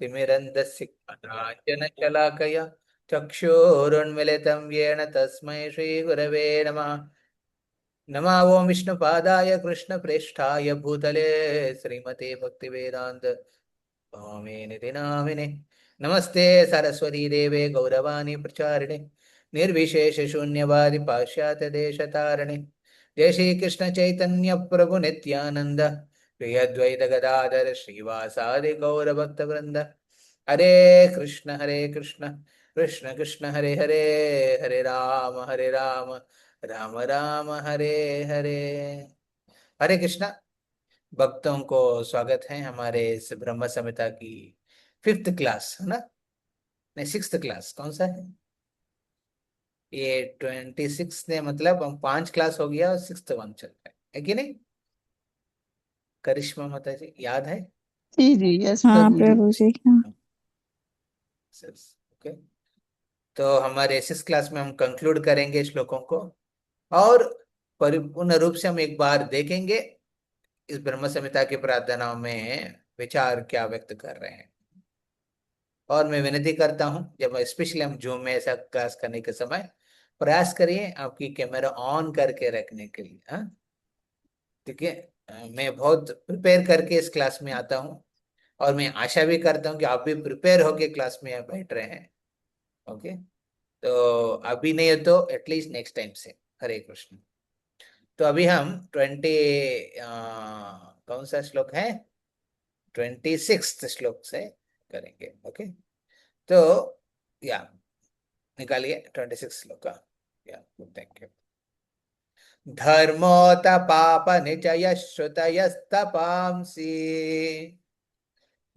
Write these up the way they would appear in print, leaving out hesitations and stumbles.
तिमिरन्धस्य ज्ञानाञ्जनशलाकया चक्षुरुन्मिलितं येन तस्मै श्रीगुरवे नमः। नमः ओं विष्णुपादाय कृष्णप्रेष्ठाय भूतले श्रीमते भक्तिवेदान्त स्वामिनिधि नामिने। नमस्ते सरस्वती देवे गौरवाणी प्रचारिणे निर्विशेष शून्यवादि पाश्चात्य देश तारिणे। जय श्री कृष्ण चैतन्य प्रभु नित्यानंद प्रिय द्वैत गदाधर श्रीवासादि गौर भक्त वृंद। हरे कृष्ण कृष्ण कृष्ण हरे हरे, हरे राम राम राम हरे हरे। हरे कृष्णा भक्तों को स्वागत है हमारे इस ब्रह्म संहिता की फिफ्थ क्लास, है ना? नहीं, सिक्स्थ क्लास कौन सा है ये? 26 ने मतलब हम 5 क्लास हो गया और सिक्स्थ वन चल रहा है कि नहीं? करिश्मा माता जी याद है? जी जी, यस हाँ प्रभु जी। प्रभु जी, हाँ। ओके, तो हमारे इस क्लास में हम कंक्लूड करेंगे श्लोकों को और परिपूर्ण रूप से हम एक बार देखेंगे इस ब्रह्म संहिता की प्रार्थनाओं में विचार क्या व्यक्त कर रहे हैं। और मैं विनती करता हूं, जब स्पेशली हम जूम में ऐसा क्लास करने के समय प्रयास करिए आपकी कैमरा ऑन करके रखने के लिए, हाँ? ठीक है। मैं बहुत प्रिपेयर करके इस क्लास में आता हूँ और मैं आशा भी करता हूँ कि आप भी प्रिपेयर होके क्लास में बैठ रहे हैं। ओके, तो अभी नहीं हो तो एटलीस्ट नेक्स्ट टाइम से। हरे कृष्ण। तो अभी हम 20 कौन सा श्लोक है? 26 श्लोक से करेंगे। ओके, तो या निकालिए 26 श्लोक का। या थैंक यू। धर्मोत पाप निचय श्रुतयस्तपांसि।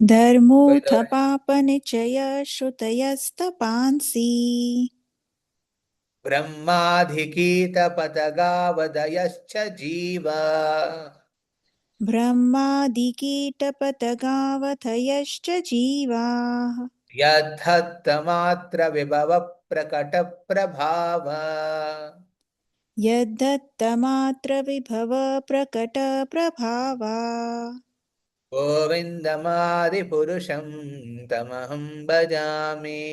कोई धर्मोऽथ दो है? पापनिचय श्रुतयस्तपांसि। ब्रह्माधिकीतपतगावदयश्च जीव। ब्रह्मादिकीटपतगावथयश्च जीवाः। यद्धत्तमात्र विभव प्रकट प्रभाव। यद्धत्तमात्रविभव प्रकटप्रभावा। गोविन्दमादिपुरुषं तमहं भजामि।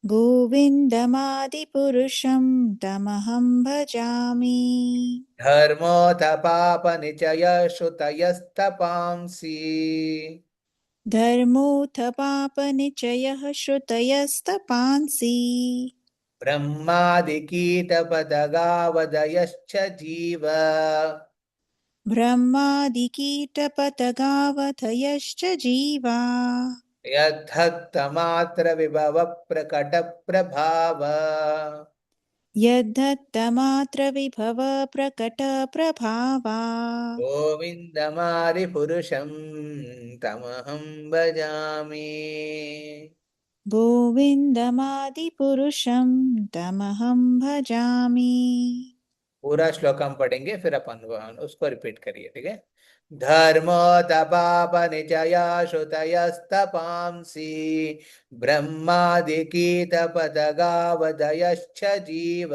गोविन्दमादिपुरुषं तमहं भजामि। धर्मोऽथ पापनिचय श्रुतयस्तपांसि। धर्मोऽथ पापनिचयः श्रुतयस्तपांसि। ब्रह्मादिकीटपतगावदयश्च जीव। ब्रह्मादिकीटपतगावथयश्च जीवा। यद्धत्तमात्र विभव प्रकट प्रभाव। यद्धत्तमात्रविभव प्रकटप्रभावा। गोविन्दमादिपुरुषं तमहं भजामि। गोविन्दमादिपुरुषं तमहं भजामि। पूरा श्लोक हम पढ़ेंगे, फिर अपन उसको रिपीट करिए, ठीक है? धर्मो तपाप निचया श्रुतयस्तपांसि। ब्रह्मादिकीतपतगावदयश्च जीव।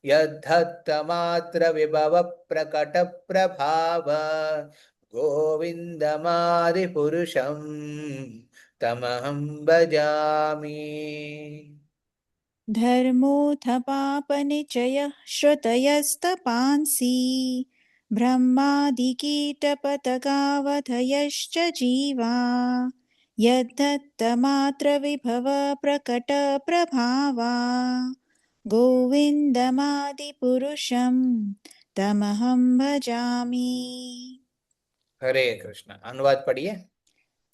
यद्धत्तमात्र विभव प्रकट प्रभाव। गोविन्दमादिपुरुषं तमहं भजामि। धर्मोऽथ पापनिचयः श्रुतयस्तपांसि। ब्रह्मादिकीटपतगावधयश्च जीवा। यद्धत्तमात्रविभव प्रकटप्रभावा। गोविन्दमादिपुरुषं तमहं भजामि। हरे कृष्ण। अनुवाद पढ़िए।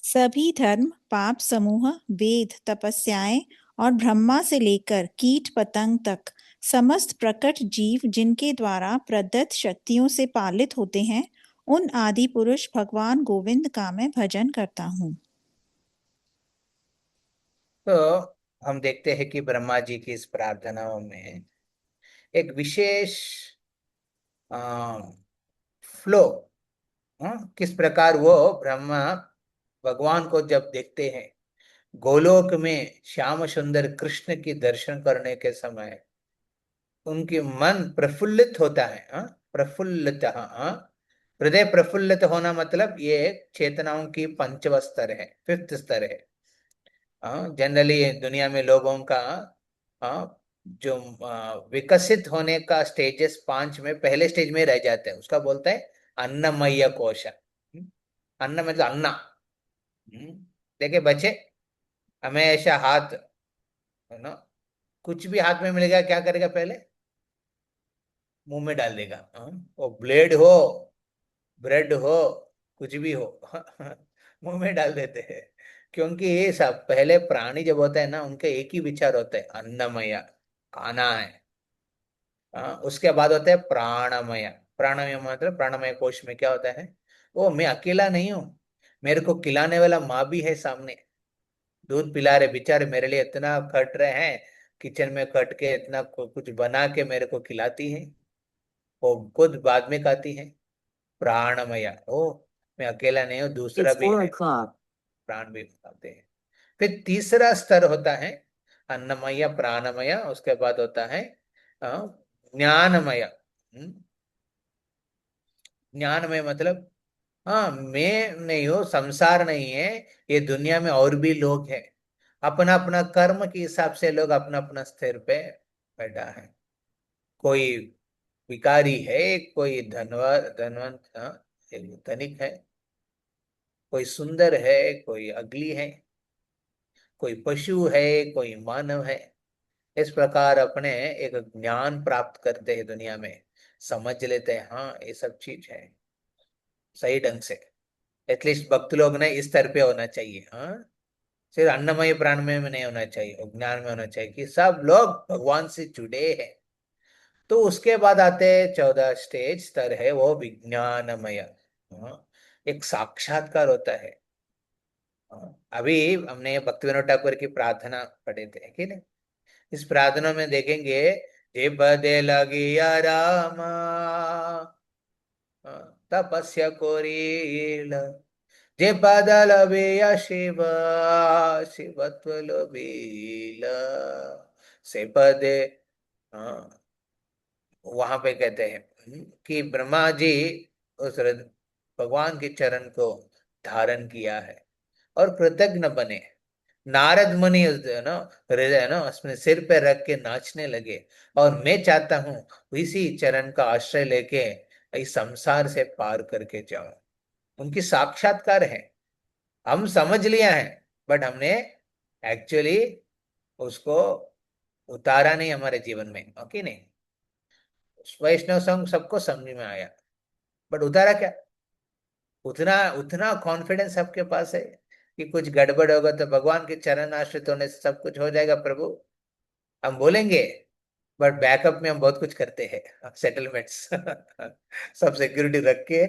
सभी धर्म, पाप समूह, वेद, तपस्याएं और ब्रह्मा से लेकर कीट पतंग तक समस्त प्रकट जीव जिनके द्वारा प्रदत्त शक्तियों से पालित होते हैं, उन आदि पुरुष भगवान गोविंद का मैं भजन करता हूँ। तो हम देखते हैं कि ब्रह्मा जी की इस प्रार्थनाओं में एक विशेष फ्लो, किस प्रकार वो ब्रह्मा भगवान को जब देखते हैं गोलोक में श्याम सुंदर कृष्ण की दर्शन करने के समय उनके मन प्रफुल्लित होता है, प्रफुल्लित, हृदय प्रफुल्लित होना मतलब ये चेतनाओं की पंचम स्तर है, फिफ्थ स्तर है। जनरली दुनिया में लोगों का जो विकसित होने का स्टेजेस पांच में पहले स्टेज में रह जाते हैं, उसका बोलते हैं अन्नमय कोश। अन्न मतलब अन्ना। देखिए बच्चे, हमेशा हाथ, है ना, कुछ भी हाथ में मिलेगा क्या करेगा पहले? मुंह में डाल देगा। वो ब्लेड हो, ब्रेड हो, कुछ भी हो, मुंह में डाल देते हैं। क्योंकि ये सब पहले प्राणी जब होता है ना, उनके एक ही विचार होते हैं, अन्नमय, खाना है। उसके बाद होता है प्राणमय। प्राणमय मतलब प्राणमय कोश में क्या होता है? वो मैं अकेला नहीं हूँ, मेरे को खिलाने वाला माँ भी है सामने। दूध पिला रहे बेचारे, मेरे लिए इतना खट रहे हैं, किचन में खट के इतना कुछ बना के मेरे को खिलाती है। वो खुद बाद में खाती है। प्राणमय, ओ मैं अकेला नहीं हूँ, दूसरा It's भी 4 है, o'clock. प्राण भी खाते हैं। फिर तीसरा स्तर होता है अन्नमय प्राणमय, उसके बाद होता है अ, ज्ञानमय। ज्ञानमय मतलब, हाँ मैं नहीं हूँ, संसार नहीं है, ये दुनिया में और भी लोग हैं। अपना अपना कर्म के हिसाब से लोग अपना अपना स्थिर पे बैठा है। कोई भिखारी है, कोई धनवंत, एक धनिक है, कोई सुंदर है, कोई अगली है, कोई पशु है, कोई मानव है। इस प्रकार अपने एक ज्ञान प्राप्त करते हैं दुनिया में, समझ लेते हैं हाँ ये सब चीज है सही ढंग से। एटलीस्ट भक्त लोग ने इस स्तर पे होना चाहिए। हाँ, सिर्फ अन्नमय प्राणमय में नहीं होना चाहिए, ज्ञान में होना चाहिए कि सब लोग भगवान से जुड़े हैं। तो उसके बाद आते 14 स्टेज स्तर है वो विज्ञानमय। हाँ, एक साक्षात्कार होता है। अभी हमने भक्ति विनोद ठाकुर की प्रार्थना पढ़े थे कि नहीं? इस प्रार्थना में देखेंगे, जे बदे लगिया रामा, तपस्या कोरील, जे बदल बेया शिव, शिवत्व लोभील, से पदे। वहां पे कहते हैं कि ब्रह्मा जी उस भगवान के चरण को धारण किया है और कृतज्ञ बने। नारद मुनि उस ना हृदय ना उसमें सिर पे रख के नाचने लगे, और मैं चाहता हूँ इसी चरण का आश्रय लेके इस संसार से पार करके जाऊं। उनकी साक्षात्कार है, हम समझ लिया है, बट हमने एक्चुअली उसको उतारा नहीं हमारे जीवन में। ओके नहीं, वैष्णव संघ सबको समझ में आया, बट उतारा क्या? उतना उतना कॉन्फिडेंस सबके पास है कि कुछ गड़बड़ होगा तो भगवान के चरण आश्रित होने से सब कुछ हो जाएगा प्रभु, हम बोलेंगे। बट बैकअप में हम बहुत कुछ करते हैं, सेटलमेंट्स, सब सिक्योरिटी रख के,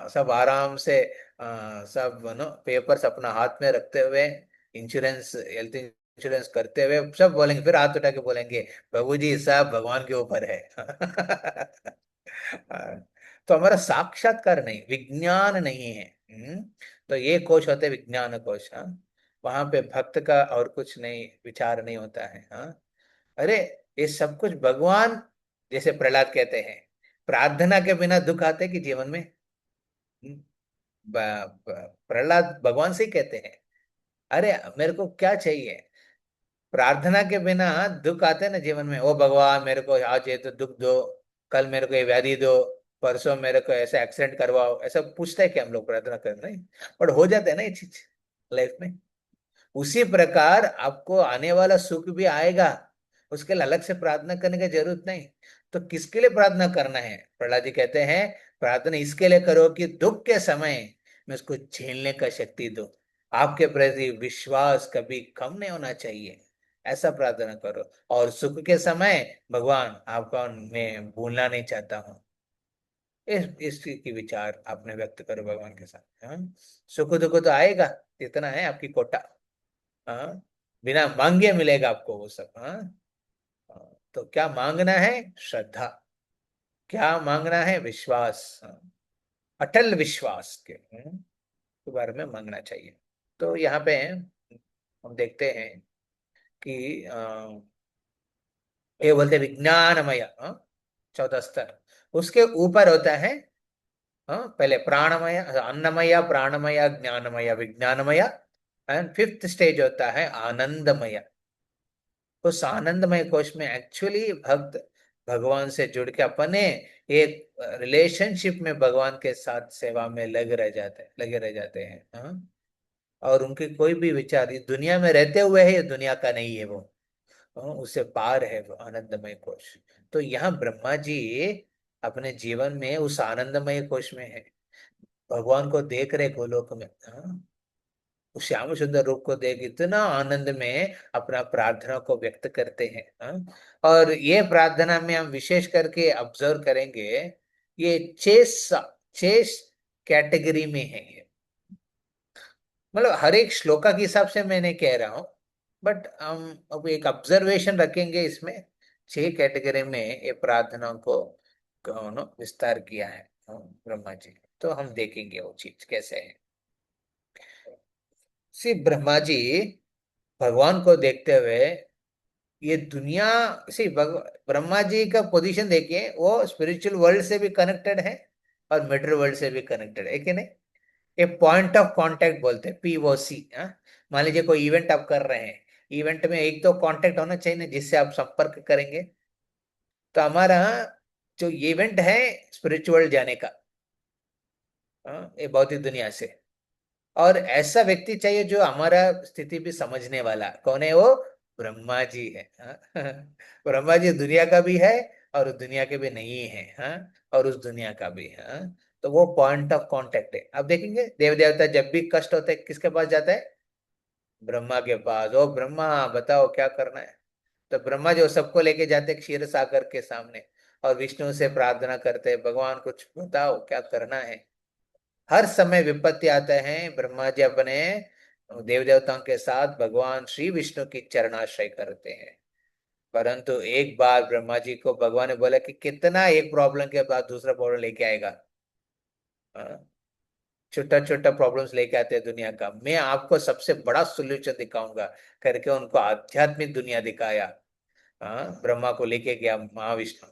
सब आराम से, सब नो पेपर्स अपना हाथ में रखते हुए, इंश्योरेंस, हेल्थ इंश्योरेंस करते हुए सब बोलेंगे, फिर हाथ उठा के बोलेंगे प्रभु जी सब भगवान के ऊपर है। तो हमारा साक्षात्कार नहीं, विज्ञान नहीं है। तो ये कोश होते हैं विज्ञान कोश। हाँ, वहां पे भक्त का और कुछ नहीं, विचार नहीं होता है। हाँ, अरे ये सब कुछ भगवान, जैसे प्रहलाद कहते हैं, प्रार्थना के बिना दुख आते कि जीवन में? हम्म, प्रहलाद भगवान से ही कहते हैं, अरे मेरे को क्या चाहिए? प्रार्थना के बिना दुख आते ना जीवन में, ओ भगवान मेरे को आज ये तो दुख दो, कल मेरे को ये व्याधि दो, परसों मेरे को ऐसा एक्सीडेंट करवाओ, ऐसा पूछता है कि हम लोग प्रार्थना कर रहे हैं, और हो जाता है ना ये चीज लाइफ में। उसी प्रकार आपको आने वाला सुख भी आएगा, उसके लिए अलग से प्रार्थना करने की जरूरत नहीं। तो किसके लिए प्रार्थना करना है? प्रहलाद जी कहते हैं प्रार्थना इसके लिए करो कि दुख के समय में उसको झेलने का शक्ति दो, आपके प्रति विश्वास कभी कम नहीं होना चाहिए, ऐसा प्रार्थना करो। और सुख के समय भगवान आपका मैं भूलना नहीं चाहता हूँ, इस चीज की विचार आपने व्यक्त करो भगवान के साथ। हाँ? सुख दुख तो आएगा, इतना है आपकी कोटा। हाँ, बिना मांगे मिलेगा आपको वो सब। हाँ, हाँ, तो क्या मांगना है? श्रद्धा। क्या मांगना है? विश्वास। हाँ, अटल विश्वास के बारे में मांगना चाहिए। तो यहाँ पे हम देखते हैं कि ये बोलते हैं विज्ञानमय, 14 स्तर। उसके ऊपर होता है हाँ, पहले प्राणमय, अन्नमय, प्राणमय, ज्ञानमय, विज्ञानमय, एंड फिफ्थ स्टेज होता है आनंदमय। उस आनंदमय कोश में एक्चुअली भक्त भगवान से जुड़ के अपने एक रिलेशनशिप में भगवान के साथ सेवा में लगे रह जाते हैं। हाँ? और उनके कोई भी विचार इस दुनिया में रहते हुए है, ये दुनिया का नहीं है वो। हाँ, उससे पार है वो आनंदमय कोश। तो यहाँ ब्रह्मा जी अपने जीवन में उस आनंदमय कोश में है, भगवान को देख रहे गोलोक में। हाँ, उस श्याम सुंदर रूप को देख इतना आनंद में अपना प्रार्थना को व्यक्त करते हैं। हाँ? और ये प्रार्थना में हम विशेष करके ऑब्जर्व करेंगे, ये चेस चेस कैटेगरी में है ये। मतलब हर एक श्लोका के हिसाब से मैं नहीं कह रहा हूँ, बट हम अब एक ऑब्जर्वेशन रखेंगे इसमें। 6 कैटेगरी में ये प्रार्थना को विस्तार किया है, ब्रह्मा जी। तो हम देखेंगे वो चीज कैसे है। ब्रह्मा जी भगवान को देखते हुए ये दुनिया, ब्रह्मा जी का पोजीशन देखिए, वो स्पिरिचुअल वर्ल्ड से भी कनेक्टेड है और मेटेरियल वर्ल्ड से भी कनेक्टेड है कि नहीं। ये पॉइंट ऑफ कांटेक्ट बोलते हैं, POC। मान लीजिए कोई इवेंट आप कर रहे हैं, इवेंट में एक तो कांटेक्ट होना चाहिए ना जिससे आप संपर्क करेंगे। तो हमारा जो इवेंट है स्पिरिचुअल जाने का, ये भौतिक दुनिया से, और ऐसा व्यक्ति चाहिए जो हमारा स्थिति भी समझने वाला। कौन है वो? ब्रह्मा जी है। हाँ? ब्रह्मा जी दुनिया का भी है और उस दुनिया के भी नहीं है। हाँ? और उस दुनिया का भी है। हाँ? तो वो पॉइंट ऑफ कांटेक्ट है। अब देखेंगे देव देवता जब भी कष्ट होता है किसके पास जाता है? ब्रह्मा के पास। ओ ब्रह्मा बताओ क्या करना है। तो ब्रह्मा जो सबको लेके जाते हैं क्षीर सागर के सामने, और विष्णु से प्रार्थना करते हैं, भगवान कुछ बताओ क्या करना है। हर समय विपत्ति आते हैं, ब्रह्मा जी अपने देव देवताओं के साथ भगवान श्री विष्णु की चरणाश्रय करते हैं। परंतु एक बार ब्रह्मा जी को भगवान ने बोला कि कितना एक प्रॉब्लम के बाद दूसरा प्रॉब्लम लेके आएगा। छोटा छोटा प्रॉब्लम्स लेके आते हैं दुनिया का, मैं आपको सबसे बड़ा सोल्यूशन दिखाऊंगा करके उनको आध्यात्मिक दुनिया दिखाया। ब्रह्मा को लेके गया महाविष्णु।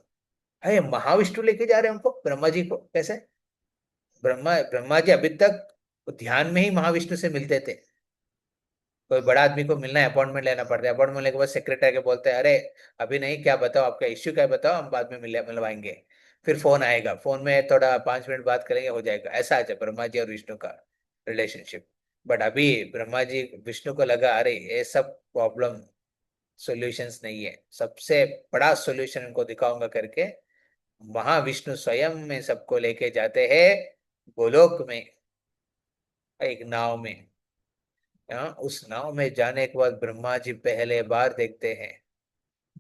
अरे महाविष्णु लेके जा रहे हैं उनको, ब्रह्मा जी को कैसे? ब्रह्मा जी अभी तक ध्यान में ही महाविष्णु से मिलते थे। कोई बड़ा आदमी को मिलना है, अपॉइंटमेंट लेना पड़ता है। अपॉइंटमेंट लेने के बाद सेक्रेटरी के बोलते हैं, अरे अभी नहीं, क्या बताओ आपका इश्यू क्या है, बताओ हम बाद में मिलवाएंगे। फिर फोन आएगा, फोन में थोड़ा 5 मिनट बात करेंगे, हो जाएगा। ऐसा है ब्रह्मा जी और विष्णु का रिलेशनशिप। बट अभी ब्रह्मा जी विष्णु को लगा, अरे ये सब प्रॉब्लम सॉल्यूशंस नहीं है, सबसे बड़ा सॉल्यूशन उनको दिखाऊंगा करके महाविष्णु स्वयं में सबको लेके जाते हैं गोलोक में, एक नाव में। उस नाव में जाने के बाद ब्रह्मा जी पहले बार देखते हैं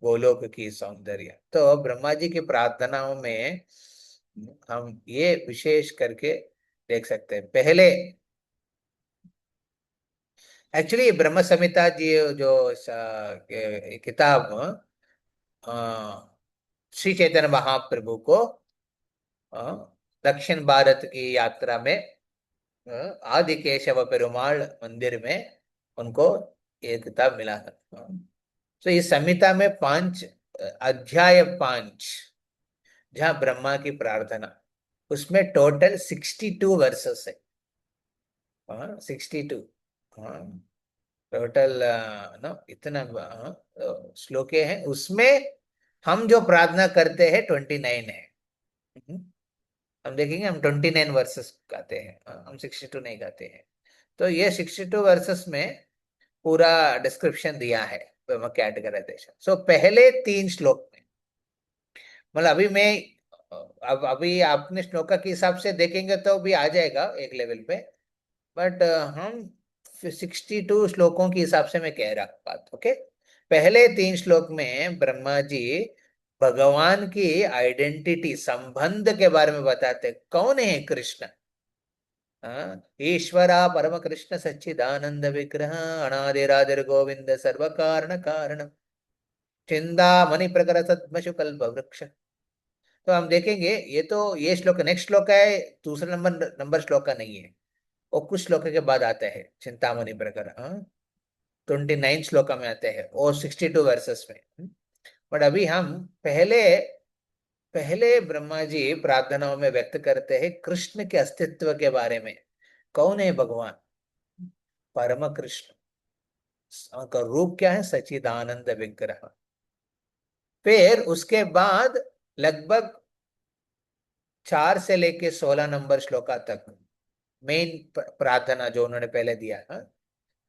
गोलोक की सौंदर्य। तो ब्रह्मा जी की प्रार्थनाओं में हम ये विशेष करके देख सकते हैं। पहले एक्चुअली ब्रह्म संहिता जी जो किताब श्री चैतन्य महाप्रभु को अ, दक्षिण भारत की यात्रा में आदि केशव पेरुमाल मंदिर में उनको ये किताब मिला था। तो इस संहिता में 5 अध्याय 5, जहाँ ब्रह्मा की प्रार्थना, उसमें टोटल 62 वर्सेस है। 62। हाँ, टोटल नो इतना श्लोके हैं उसमें। हम जो प्रार्थना करते हैं 29 है। हम्म, हम देखेंगे, हम 29 वर्सेस गाते हैं, हम 62 नहीं गाते हैं। तो ये 62 वर्सेस में पूरा डिस्क्रिप्शन दिया है ब्रह्म कैटेगराइजेशन। सो पहले 3 श्लोक में, मतलब अभी मैं अब अभी आपने श्लोका के हिसाब से देखेंगे तो भी आ जाएगा एक लेवल पे। बट हम 62 श्लोकों के हिसाब से मैं कह रहा हूँ बात। ओके, पहले 3 श्लोक में ब्रह्मा जी भगवान की आइडेंटिटी, संबंध के बारे में बताते हैं। कौन है कृष्ण? ईश्वरा परम कृष्ण सच्चिदानंद विग्रह, अनादिरादिर गोविंद सर्व कारण कारण, चिंतामणि प्रकर सद्मशु कल्प वृक्ष। तो हम देखेंगे, ये तो ये श्लोक, नेक्स्ट श्लोक है, दूसरा नंबर श्लोक का नहीं है, वो कुछ श्लोक के बाद आता है चिंतामणि प्रकर। 29 श्लोक में आते हैं और 62 वर्सेस में। बट अभी हम पहले पहले ब्रह्मा जी प्रार्थनाओं में व्यक्त करते हैं कृष्ण के अस्तित्व के बारे में। कौन है भगवान? परम कृष्ण। उनका रूप क्या है? सच्चिदानंद विग्रह। फिर उसके बाद लगभग 4 से लेके 16 नंबर श्लोका तक मेन प्रार्थना जो उन्होंने पहले दिया, हाँ?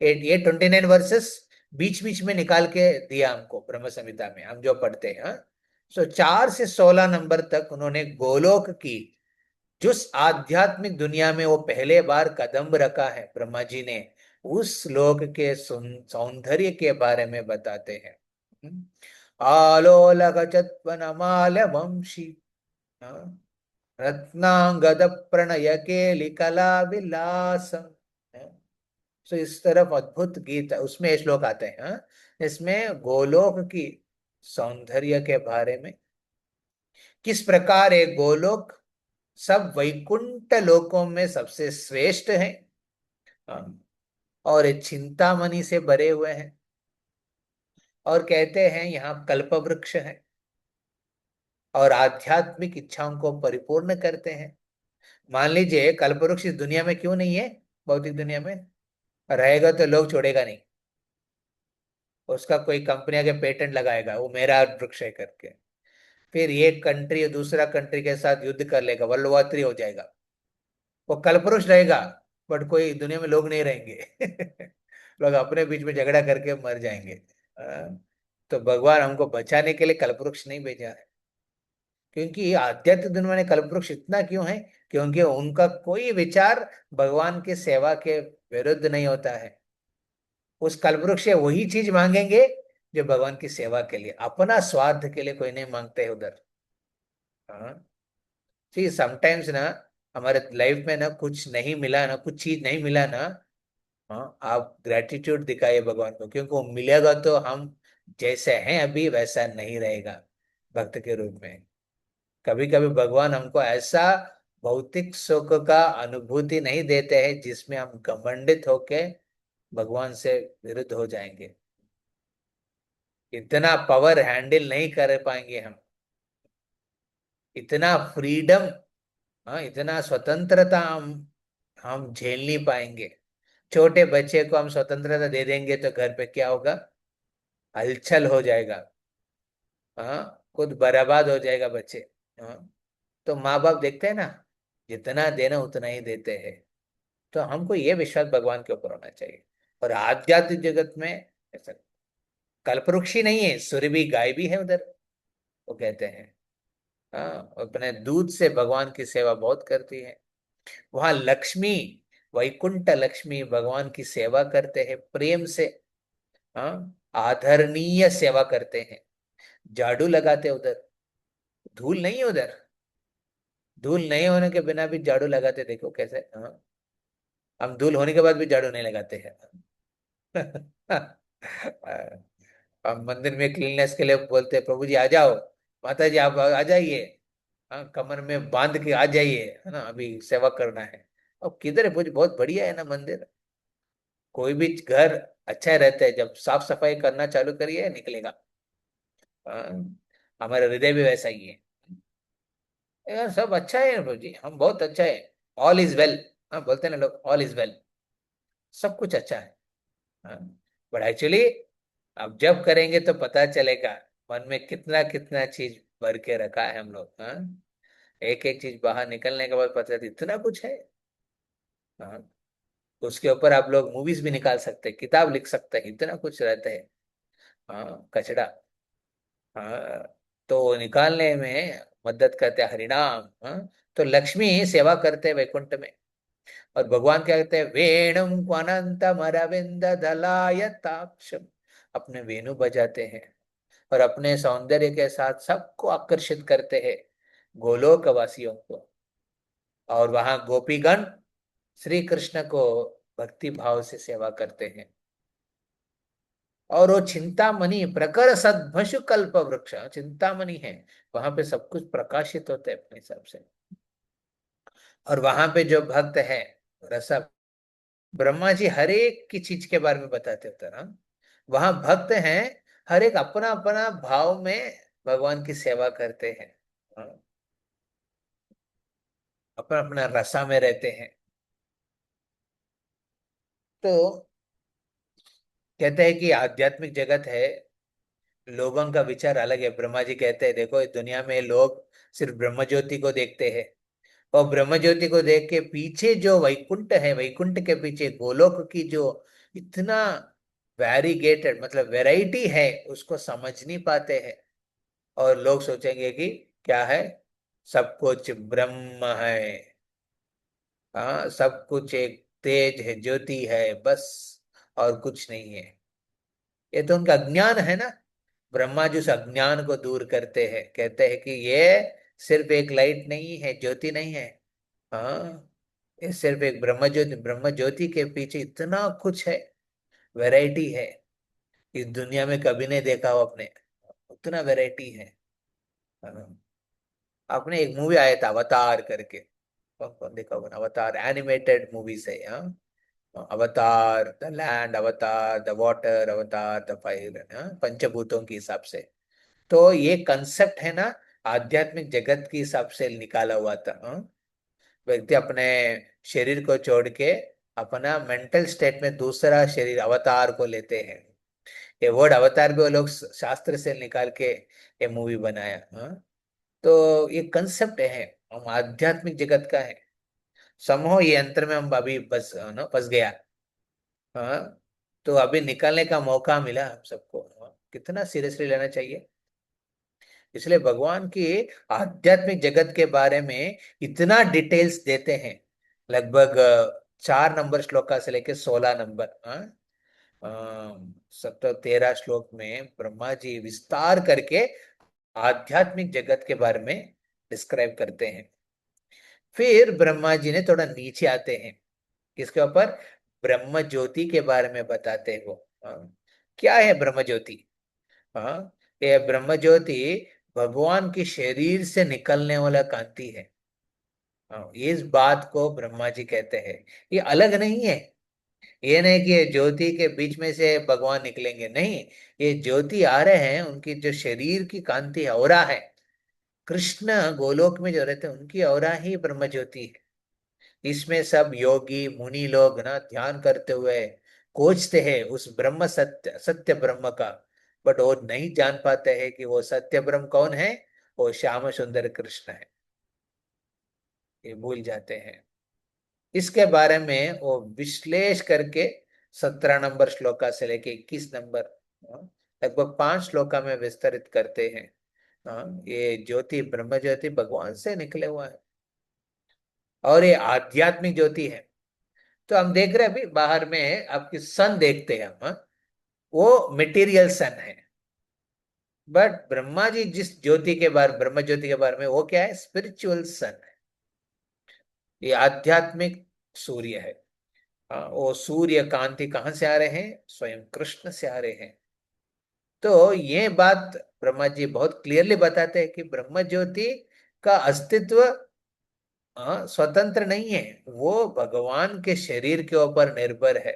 ये 29 वर्सेस बीच बीच में निकाल के दिया हमको ब्रह्म संहिता में, हम जो पढ़ते हैं, हाँ? सो 4 से 16 नंबर तक उन्होंने गोलोक की, जिस आध्यात्मिक दुनिया में वो पहले बार कदम रखा है ब्रह्मा जी ने, उस लोक के सौंदर्य के बारे में बताते हैं। आलोलक चत्वनमाल वंशी, हाँ? रत्नांगद प्रणय केली कला विलास। सो इस तरफ अद्भुत गीत उसमें ये श्लोक आते हैं, हाँ? इसमें गोलोक की सौंदर्य के बारे में, किस प्रकार एक गोलोक सब वैकुंठ लोकों में सबसे श्रेष्ठ है, हाँ? और ये चिंतामणि से भरे हुए हैं, और कहते हैं यहाँ कल्प वृक्ष है, और आध्यात्मिक इच्छाओं को परिपूर्ण करते हैं। मान लीजिए कल्प वृक्ष इस दुनिया में क्यों नहीं है? भौतिक दुनिया में रहेगा तो लोग छोड़ेगा नहीं, उसका कोई कंपनी आके पेटेंट लगाएगा वो मेरा वृक्ष है करके। फिर एक कंट्री दूसरा कंट्री के साथ युद्ध कर लेगा, वर्ल्ड वॉर 3 हो जाएगा। वो कल्पवृक्ष रहेगा, बट कोई दुनिया में लोग नहीं रहेंगे। लोग अपने बीच में झगड़ा करके मर जाएंगे। तो भगवान हमको बचाने के लिए कल्पवृक्ष नहीं भेजा है। क्योंकि आध्यात्मिक दुनिया में कल्पवृक्ष इतना क्यों है? क्योंकि उनका कोई विचार भगवान की सेवा के विरुद्ध नहीं होता है। उस कल्पवृक्ष से वही चीज मांगेंगे जो भगवान की सेवा के लिए, अपना स्वार्थ के लिए कोई नहीं मांगते है उधर। हाँ, सी समटाइम्स ना, हमारे लाइफ में ना कुछ नहीं मिला ना, कुछ चीज नहीं मिला ना, हाँ, आप ग्रेटिट्यूड दिखाइए भगवान को, क्योंकि वो मिलेगा तो हम जैसे हैं अभी वैसा नहीं रहेगा भक्त के रूप में। कभी कभी भगवान हमको ऐसा भौतिक सुख का अनुभूति नहीं देते हैं जिसमें हम घमंडित होके भगवान से विरुद्ध हो जाएंगे। इतना पावर हैंडल नहीं कर पाएंगे इतना फ्रीडम, हाँ, इतना स्वतंत्रता हम झेल नहीं पाएंगे। छोटे बच्चे को हम स्वतंत्रता दे देंगे तो घर पे क्या होगा? हलचल हो जाएगा, हाँ, खुद बर्बाद हो जाएगा बच्चे। हाँ, तो माँ बाप देखते हैं ना, जितना देना उतना ही देते हैं। तो हमको ये विश्वास भगवान के ऊपर होना चाहिए। और आध्यात्मिक जगत में ऐसा कल्पवृक्षी नहीं है, सुरभि गाय भी है उधर, वो कहते हैं। हाँ, अपने दूध से भगवान की सेवा बहुत करती है। वहां लक्ष्मी, वैकुंठ लक्ष्मी भगवान की सेवा करते हैं प्रेम से, हाँ, आदरणीय सेवा करते हैं। झाड़ू लगाते उधर, धूल नहीं है उधर, धूल नहीं होने के बिना भी झाड़ू लगाते, देखो कैसे, हाँ। हम धूल होने के बाद भी झाड़ू नहीं लगाते हैं। हम मंदिर में क्लीननेस के लिए बोलते हैं प्रभु जी आ जाओ, माता जी आप आ जाइए, हाँ, कमर में बांध के आ जाइए, है ना, अभी सेवा करना है। अब किधर है? बहुत बढ़िया है ना मंदिर। कोई भी घर अच्छा रहता है जब साफ सफाई करना चालू करिए, निकलेगा। हाँ, हमारा हृदय भी वैसा ही है। यार सब अच्छा है प्रभु जी, हम बहुत अच्छा है, ऑल इज वेल। हाँ, बोलते हैं ना लोग, ऑल इज वेल, सब कुछ अच्छा है। हाँ, बट एक्चुअली अब जब करेंगे तो पता चलेगा मन में कितना कितना चीज भर के रखा है हम लोग। हाँ, एक एक चीज बाहर निकलने के बाद पता चलता इतना कुछ है। हाँ, उसके ऊपर आप लोग मूवीज भी निकाल सकते हैं, किताब लिख सकते हैं, इतना कुछ रहता है। हाँ, कचड़ा। हाँ, तो निकालने में मदद करते हैं हरिनाम। हाँ, तो लक्ष्मी सेवा करते हैं वैकुंठ में। और भगवान क्या कहते हैं? वेणुम अनंतम अरविंद दलायताक्षम, अपने वेणु बजाते हैं और अपने सौंदर्य के साथ सबको आकर्षित करते हैं, गोलोक वासियों को। और वहां गोपीगण श्री कृष्ण को भक्ति भाव से सेवा करते हैं। और वो चिंतामणि प्रकर सद्भशु कल्प वृक्ष, चिंतामणि है, वहां पे सब कुछ प्रकाशित होते हैं अपने हिसाब से। और वहां पे जो भक्त है रसा, ब्रह्मा जी हर एक की चीज के बारे में बताते होते ना, वहां भक्त हैं, हर एक अपना अपना भाव में भगवान की सेवा करते हैं। हाँ, अपना अपना रसा में रहते हैं। तो कहते हैं कि आध्यात्मिक जगत है, लोगों का विचार अलग है। ब्रह्मा जी कहते हैं देखो इस दुनिया में लोग सिर्फ ब्रह्म ज्योति को देखते हैं, और ब्रह्म ज्योति को देख के पीछे जो वैकुंठ है, वैकुंठ के पीछे गोलोक की जो इतना वैरीगेटेड मतलब वैरायटी है, उसको समझ नहीं पाते हैं। और लोग सोचेंगे कि क्या है, सब कुछ ब्रह्म है। हाँ, सब कुछ एक तेज है, ज्योति है बस, और कुछ नहीं है। ये तो उनका अज्ञान है ना। ब्रह्मा जी उस अज्ञान को दूर करते हैं, कहते हैं कि ये सिर्फ एक लाइट नहीं है, ज्योति नहीं है। हाँ, ये सिर्फ एक ब्रह्म ज्योति, ब्रह्म ज्योति के पीछे इतना कुछ है, वैरायटी है, इस दुनिया में कभी नहीं देखा हो आपने, उतना वैरायटी है। हाँ, आपने एक मूवी आया था अवतार करके, कौन कौन देखा होगा ना? अवतार एनिमेटेड मूवीज है। हाँ, अवतार द लैंड, अवतार द वाटर, अवतार द फायर, पंचभूतों के हिसाब से। तो ये कंसेप्ट है ना, आध्यात्मिक जगत के हिसाब से निकाला हुआ था। हाँ? व्यक्ति अपने शरीर को छोड़ के अपना मेंटल स्टेट में दूसरा शरीर अवतार को लेते हैं। ये वर्ड अवतार भी वो लोग शास्त्र से निकाल के ये मूवी बनाया। हाँ? तो ये कंसेप्ट है, हम आध्यात्मिक जगत का है। समूह ये अंतर में हम अभी बस ना फंस गया। हाँ, तो अभी निकलने का मौका मिला हम सबको। हाँ? कितना सीरियसली लेना चाहिए। इसलिए भगवान की आध्यात्मिक जगत के बारे में इतना डिटेल्स देते हैं। लगभग 4 नंबर श्लोका से लेके 16 नंबर, हाँ, 13 श्लोक में ब्रह्मा जी विस्तार करके आध्यात्मिक जगत के बारे में डिस्क्राइब करते हैं। फिर ब्रह्मा जी ने थोड़ा नीचे आते हैं, इसके ऊपर ब्रह्म ज्योति के बारे में बताते हैं वो। हाँ, क्या है ब्रह्म ज्योति? हाँ, ये ब्रह्म ज्योति भगवान के शरीर से निकलने वाला कांति है। हाँ, इस बात को ब्रह्मा जी कहते हैं। ये अलग नहीं है। ये नहीं कि ये ज्योति के बीच में से भगवान निकलेंगे, नहीं। ये ज्योति आ रहे हैं, उनकी जो शरीर की कांति औरा है। कृष्ण गोलोक में जो रहते हैं उनकी औरा ही ब्रह्म ज्योति है। इसमें सब योगी मुनि लोग ना ध्यान करते हुए खोजते हैं उस ब्रह्म सत्य, सत्य ब्रह्म का। बट वो नहीं जान पाते हैं कि वो सत्य ब्रह्म कौन है। वो श्याम सुंदर कृष्ण है, ये भूल जाते हैं। इसके बारे में वो विश्लेष करके 17 नंबर श्लोका से लेके 21 नंबर, हाँ, लगभग 5 श्लोका में विस्तरित करते हैं। हाँ, ये ज्योति ब्रह्म ज्योति भगवान से निकले हुआ है, और ये आध्यात्मिक ज्योति है। तो हम देख रहे हैं अभी बाहर में आपकी सन देखते हैं हम, हाँ? वो मटेरियल सन है। बट ब्रह्मा जी जिस ज्योति के बारे, ब्रह्म ज्योति के बारे में, वो क्या है? स्पिरिचुअल सन है, ये आध्यात्मिक सूर्य है। हाँ, वो सूर्य कांति कहाँ से आ रहे हैं? स्वयं कृष्ण से आ रहे हैं। तो ये बात ब्रह्मा जी बहुत क्लियरली बताते हैं कि ब्रह्म ज्योति का अस्तित्व स्वतंत्र नहीं है, वो भगवान के शरीर के ऊपर निर्भर है।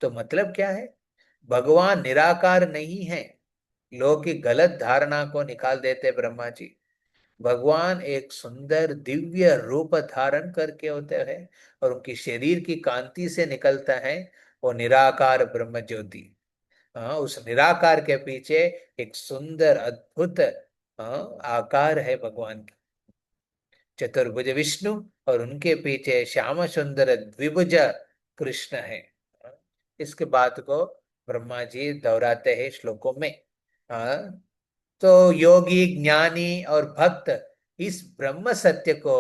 तो मतलब क्या है? भगवान निराकार नहीं है। लोग की गलत धारणा को निकाल देते ब्रह्मा जी। भगवान एक सुंदर दिव्य रूप धारण करके होते हैं, और उनकी शरीर की कांति से निकलता है वो निराकार ब्रह्म ज्योति। हाँ, उस निराकार के पीछे एक सुंदर अद्भुत, आकार है भगवान की, चतुर्भुज विष्णु, और उनके पीछे श्याम सुंदर द्विभुज कृष्ण है। इसके बात को ब्रह्मा जी दोहराते हैं श्लोकों में। हाँ, तो योगी ज्ञानी और भक्त इस ब्रह्म सत्य को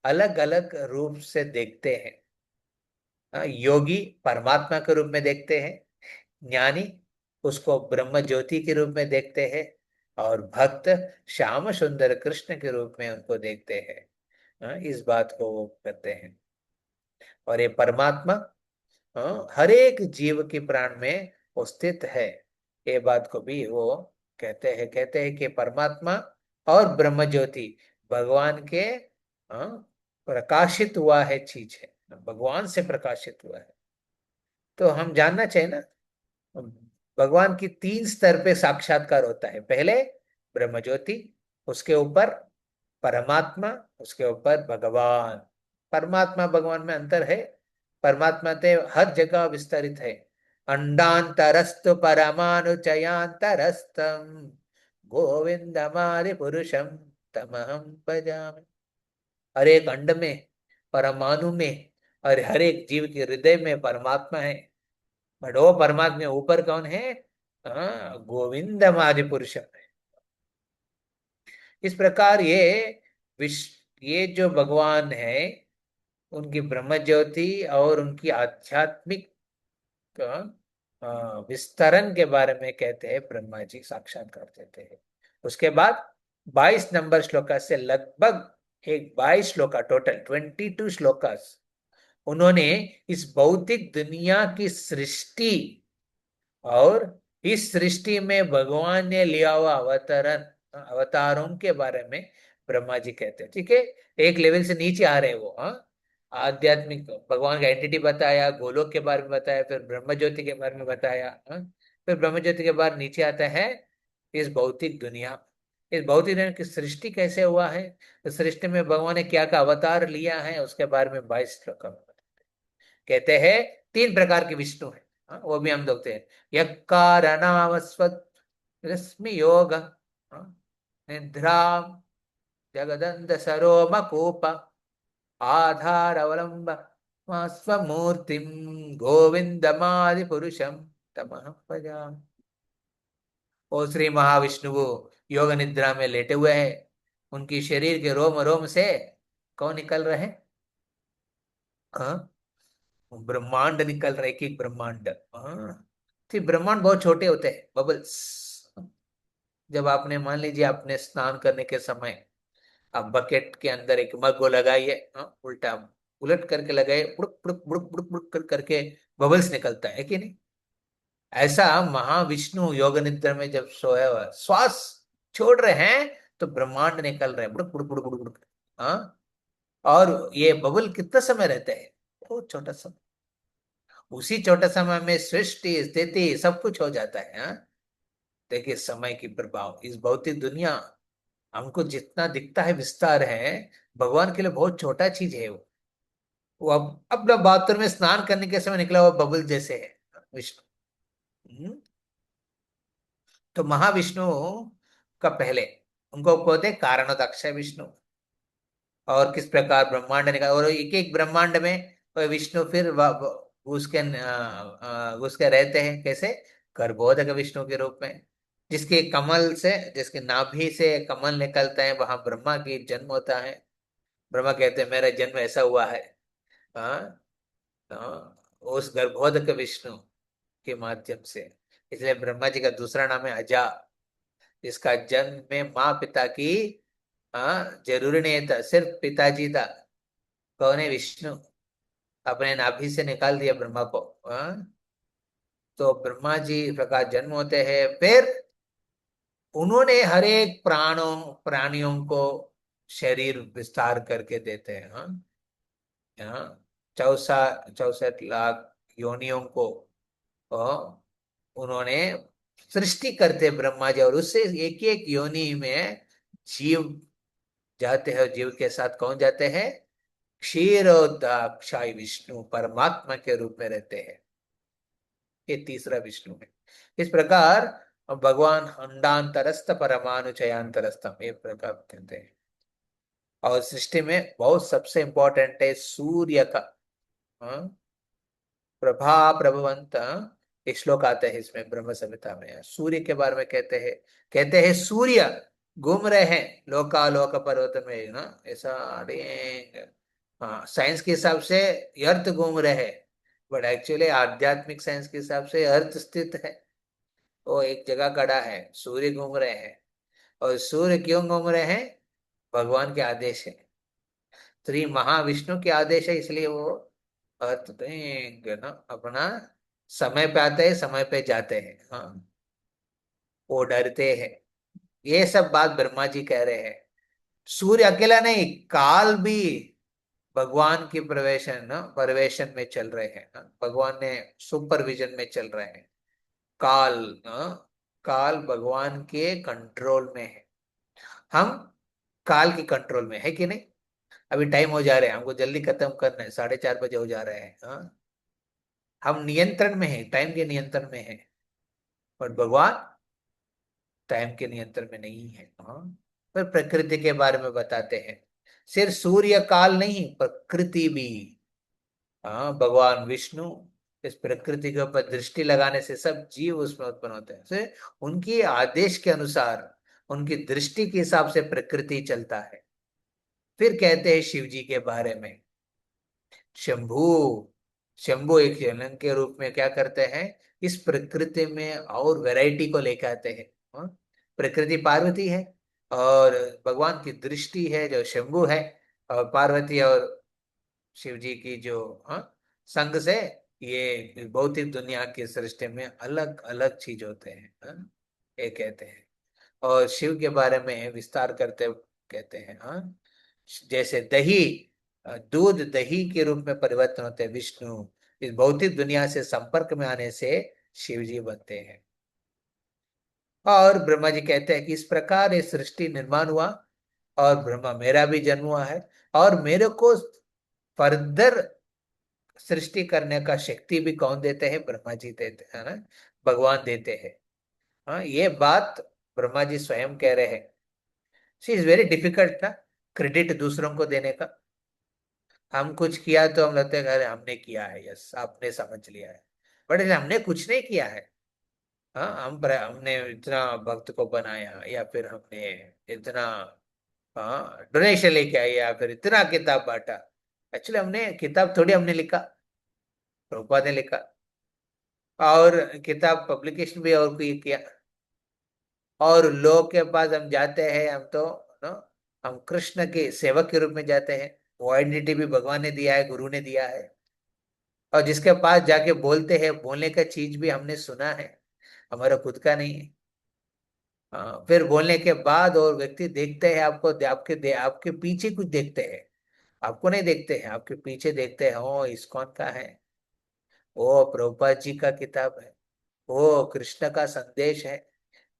अलग अलग रूप से देखते हैं। योगी परमात्मा के रूप में देखते हैं, ज्ञानी उसको ब्रह्म ज्योति के रूप में देखते हैं, और भक्त श्याम सुंदर कृष्ण के रूप में उनको देखते हैं। इस बात को वो करते हैं। और ये परमात्मा हर एक जीव की प्राण में वो स्थित है। ये बात को भी वो कहते हैं कि परमात्मा और ब्रह्म ज्योति भगवान के प्रकाशित हुआ है चीज है, भगवान से प्रकाशित हुआ है। तो हम जानना चाहिए ना, भगवान की 3 स्तर पे साक्षात्कार होता है। पहले ब्रह्म ज्योति, उसके ऊपर परमात्मा, उसके ऊपर भगवान। परमात्मा भगवान में अंतर है। परमात्मा ते हर जगह विस्तरित है। अंडांतरस्तु परमाणुचयांतरस्तम गोविंदमादि पुरुषम तमहम भजामि। हर एक अंड में, परमाणु में और हर एक जीव के हृदय में परमात्मा है। बट वो परमात्मा ऊपर कौन है? गोविंदमादि पुरुषम है। इस प्रकार ये जो भगवान है, उनकी ब्रह्म ज्योति और उनकी आध्यात्मिक विस्तरण के बारे में कहते हैं, ब्रह्मा जी साक्षात्कार देते हैं। उसके बाद 22 नंबर श्लोका से लगभग एक 22 श्लोका, टोटल 22 श्लोकास, उन्होंने इस भौतिक दुनिया की सृष्टि और इस सृष्टि में भगवान ने लिया हुआ अवतारों के बारे में ब्रह्मा जी कहते हैं। ठीक है, एक लेवल से नीचे आ रहे हैं वो। हाँ, आध्यात्मिक भगवान का एंटिटी बताया, गोलोक के बारे में बताया, फिर ब्रह्म ज्योति के बारे में बताया। हाँ, फिर ब्रह्म ज्योति के बाद नीचे आता है इस भौतिक दुनिया। इस भौतिक दुनिया की सृष्टि कैसे हुआ है, इस सृष्टि में भगवान ने क्या क्या अवतार लिया है, उसके बारे में 22 श्लोक कहते हैं। 3 प्रकार के विष्णु है। हाँ, वो भी हम देखते हैं। यकारणामस्वत रश्मि योग, हाँ, निद्रा जगदंत सरोमकूप आधार अवलंब स्वमूर्तिम गोविंदमादि पुरुषम तमहं भजामि। ओ श्री महाविष्णु वो योग निद्रा में लेटे हुए हैं। उनकी शरीर के रोम रोम से कौन निकल रहे हैं? हाँ, ब्रह्मांड निकल रहे, कि ब्रह्मांड। हाँ, फिर ब्रह्मांड बहुत छोटे होते हैं, बबल्स। जब आपने मान लीजिए आपने स्नान करने के समय आप बकेट के अंदर एक मग को लगाइए, हाँ, उल्टा उलट करके लगाइए, बुड़क बुड़क बुड़क बुड़क बुड़क करके बबल्स निकलता है कि नहीं? ऐसा महाविष्णु योग निद्रा में जब सोया हुआ श्वास छोड़ रहे हैं, तो ब्रह्मांड निकल रहे हैं, बुड़क बुड़क बुड़क बुड़क बुड़क। हाँ, और ये बबल कितना समय रहते हैं? बहुत छोटा समय। उसी छोटे समय में सृष्टि स्थिति सब कुछ हो जाता है। हाँ, देखिए समय की प्रभाव, इस भौतिक दुनिया हमको जितना दिखता है विस्तार है, भगवान के लिए बहुत छोटा चीज है वो अब अपना बाथरूम में स्नान करने के समय निकला हुआ बबल जैसे है विष्णु। हम्म, तो महाविष्णु का पहले उनको कहते हैं कारणोदक्ष विष्णु। और किस प्रकार ब्रह्मांड निकला, और एक एक ब्रह्मांड में वह विष्णु फिर घुस के रहते हैं, कैसे? गर्भोदक विष्णु के रूप में। जिसके कमल से, जिसके नाभि से कमल निकलता है, वहां ब्रह्मा की जन्म होता है। ब्रह्मा कहते हैं मेरा जन्म ऐसा हुआ है। हाँ, उस गर्भोदक विष्णु के माध्यम से। इसलिए ब्रह्मा जी का दूसरा नाम है अजा, जिसका जन्म में माँ पिता की जरूरी नहीं था, सिर्फ पिताजी था। कौन है? विष्णु। अपने नाभि से निकाल दिया ब्रह्मा को। तो ब्रह्मा जी प्रकार जन्म होते हैं, फिर उन्होंने हर एक प्राणियों को शरीर विस्तार करके देते हैं। हाँ, हाँ, 64 लाख योनियों को उन्होंने सृष्टि करते ब्रह्मा जी, और उससे एक एक योनि में जीव जाते हैं। जीव के साथ कौन जाते हैं? क्षीरोदाक्षाई विष्णु परमात्मा के रूप में रहते हैं। ये तीसरा विष्णु है। इस प्रकार भगवान अंडांतरस्थ परमाणु चयांतरस्थम, ये प्रकार कहते हैं। और सृष्टि में बहुत सबसे इंपॉर्टेंट है सूर्य का। हाँ, प्रभा प्रभवंत, एक श्लोक आता है इसमें ब्रह्म संहिता में, सूर्य के बारे में कहते हैं सूर्य घूम रहे हैं लोकालोक पर्वत में ना, ऐसा अड़ेंग। हाँ, साइंस के हिसाब से अर्थ घूम रहे हैं, बट एक्चुअली आध्यात्मिक साइंस के हिसाब से अर्थ स्थित है, वो एक जगह खड़ा है, सूर्य घूम रहे हैं। और सूर्य क्यों घूम रहे हैं? भगवान के आदेश है, श्री महाविष्णु के आदेश है, इसलिए वो अर्थ देंगे ना अपना। समय पे आते हैं, समय पे जाते हैं। हाँ, वो डरते हैं। ये सब बात ब्रह्मा जी कह रहे हैं। सूर्य अकेला नहीं, काल भी भगवान की परवेशन में चल रहे हैं। हाँ, भगवान ने सुपरविजन में चल रहे हैं। काल काल भगवान के कंट्रोल में है। हम काल की कंट्रोल में है कि नहीं। अभी टाइम हो जा रहे हैं, हमको जल्दी खत्म करना है, 4:30 बजे हो जा रहे हैं। हाँ, हम नियंत्रण में है, टाइम के नियंत्रण में है, और भगवान टाइम के नियंत्रण में नहीं है। हाँ, पर प्रकृति के बारे में बताते हैं, सिर्फ सूर्य काल नहीं, प्रकृति भी। हाँ, भगवान विष्णु इस प्रकृति के ऊपर दृष्टि लगाने से सब जीव उसमें उत्पन्न होते हैं, से उनकी आदेश के अनुसार, उनकी दृष्टि के हिसाब से प्रकृति चलता है। फिर कहते हैं शिव जी के बारे में, शंभु। शंभु एक जलन के रूप में क्या करते हैं, इस प्रकृति में और वैरायटी को लेकर आते हैं। हाँ? प्रकृति पार्वती है, और भगवान की दृष्टि है जो शंभु है, और पार्वती और शिव जी की जो, हाँ, संग से ये भौतिक दुनिया की सृष्टि में अलग अलग चीज होते हैं। हाँ? ये कहते हैं। और शिव के बारे में विस्तार करते कहते हैं, हाँ, जैसे दही, दूध दही के रूप में परिवर्तन होते हैं विष्णु, इस भौतिक दुनिया से संपर्क में आने से शिव जी बनते हैं। और ब्रह्मा जी कहते हैं कि इस प्रकार ये सृष्टि निर्माण हुआ, और ब्रह्मा मेरा भी जन्म हुआ है, और मेरे को फर्दर सृष्टि करने का शक्ति भी कौन देते हैं, ब्रह्मा जी देते हैं ना, भगवान देते हैं। हाँ, ये बात ब्रह्मा जी स्वयं कह रहे हैं। सी इज वेरी डिफिकल्ट ना, क्रेडिट दूसरों को देने का। हम कुछ किया तो हम लगते हैं अरे हमने किया है, यस आपने समझ लिया है, बट हमने कुछ नहीं किया है। हाँ, हमने इतना भक्त को बनाया, या फिर हमने इतना, हाँ, डोनेशन लेके आए, या फिर इतना किताब बांटा। एक्चुअली हमने किताब थोड़ी हमने लिखा, प्रभुपाद ने लिखा, और किताब पब्लिकेशन भी और कोई किया। और लोग के पास हम जाते हैं, हम तो नो, हम कृष्ण के सेवक के रूप में जाते हैं। वो आइडेंटिटी भी भगवान ने दिया है, गुरु ने दिया है। और जिसके पास जाके बोलते हैं, बोलने का चीज भी हमने सुना है, हमारा खुद का नहीं है। हाँ, फिर बोलने के बाद और व्यक्ति देखते हैं आपको, आपके पीछे कुछ देखते हैं, आपको नहीं देखते हैं, आपके पीछे देखते हैं, ओ इस्कॉन का है, वो प्रभुपाद जी का किताब है, वो कृष्ण का संदेश है,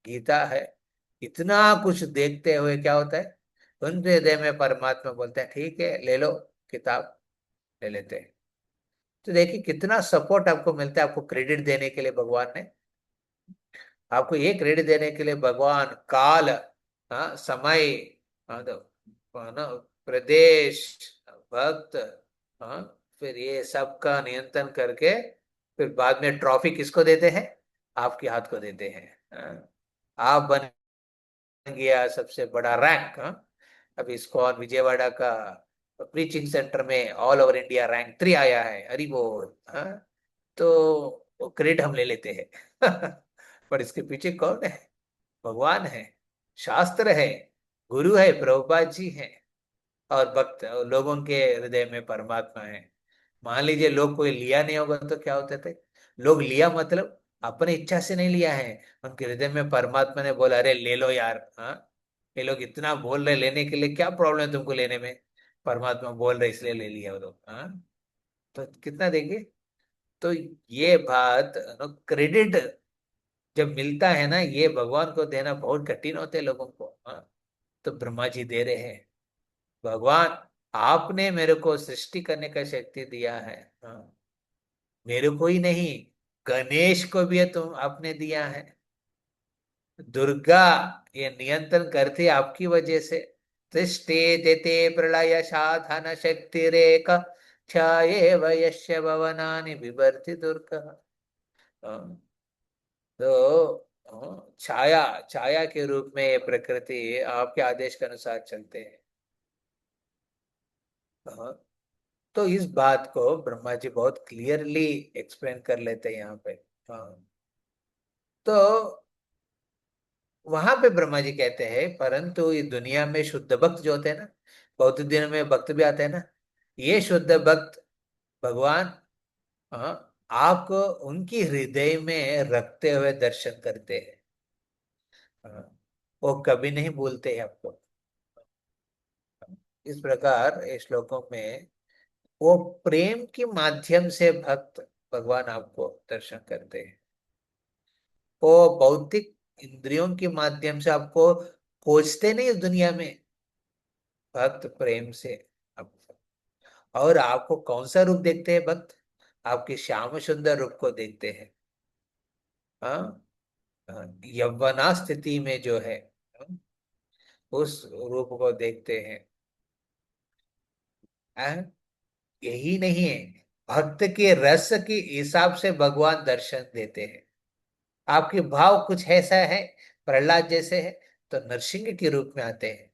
गीता है। इतना कुछ देखते हुए क्या होता है, उनके हृदय में परमात्मा बोलते हैं ठीक है ले लो किताब, ले लेते हैं। तो देखिए कितना सपोर्ट आपको मिलता है, आपको क्रेडिट देने के लिए भगवान ने, आपको ये क्रेडिट देने के लिए भगवान काल, हाँ, समय, हाँ, ना, प्रदेश, भक्त, हाँ, फिर ये सब का नियंत्रण करके, फिर बाद में ट्रॉफी किसको देते हैं, आपके हाथ को देते हैं। हाँ, आप बन गया सबसे बड़ा रैंक। हाँ, अभी इस्कॉन विजयवाड़ा का प्रीचिंग सेंटर में ऑल ओवर इंडिया रैंक 3 आया है, हरी बोल। हाँ, तो वो क्रेडिट हम ले लेते हैं। पर इसके पीछे कौन है, भगवान है, शास्त्र है, गुरु है, प्रभुपाद जी हैं, और भक्त लोगों के हृदय में परमात्मा है। मान लीजिए लोग कोई लिया नहीं होगा तो क्या होते थे, लोग लिया मतलब अपने इच्छा से नहीं लिया है, उनके हृदय में परमात्मा ने बोला अरे ले लो यार। हाँ, ये लोग इतना बोल रहे, लेने के लिए क्या प्रॉब्लम है तुमको लेने में, परमात्मा बोल रहे इसलिए ले लिया वो लोग। हाँ, तो कितना देंगे। तो ये बात, क्रेडिट जब मिलता है ना, ये भगवान को देना बहुत कठिन होते हैं लोगों को। हाँ, तो ब्रह्मा जी दे रहे हैं, भगवान आपने मेरे को सृष्टि करने का शक्ति दिया है। हाँ, मेरे को ही नहीं, गणेश को भी तुम आपने दिया है, दुर्गा ये नियंत्रण करती है आपकी वजह से। सृष्टि देते प्रलय साधन शक्ति रेख छाये वयस्य भवनानि बिभर्ति दुर्गा। तो छाया, छाया के रूप में ये प्रकृति आपके आदेश के अनुसार चलते हैं। हाँ, तो इस बात को ब्रह्मा जी बहुत क्लियरली एक्सप्लेन कर लेते हैं यहाँ पे। हाँ, तो वहां पे ब्रह्मा जी कहते हैं परंतु इस दुनिया में शुद्ध भक्त जो होते हैं ना, बहुत दिन में भक्त भी आते हैं ना, ये शुद्ध भक्त भगवान, हाँ, आपको उनकी हृदय में रखते हुए दर्शन करते हैं। हाँ, वो कभी नहीं भूलते हैं आपको। इस प्रकार इस श्लोकों में वो प्रेम के माध्यम से भक्त भगवान आपको दर्शन करते हैं। वो भौतिक इंद्रियों के माध्यम से आपको खोजते नहीं इस दुनिया में, भक्त प्रेम से और आपको कौन सा रूप देखते हैं भक्त? आपके श्याम सुंदर रूप को देखते हैं। हाँ, यौवना स्थिति में जो है, हाँ, उस रूप को देखते हैं। हाँ, यही नहीं है, भक्त के रस के हिसाब से भगवान दर्शन देते हैं। आपके भाव कुछ ऐसा है, प्रहलाद जैसे है, तो नरसिंह के रूप में आते हैं।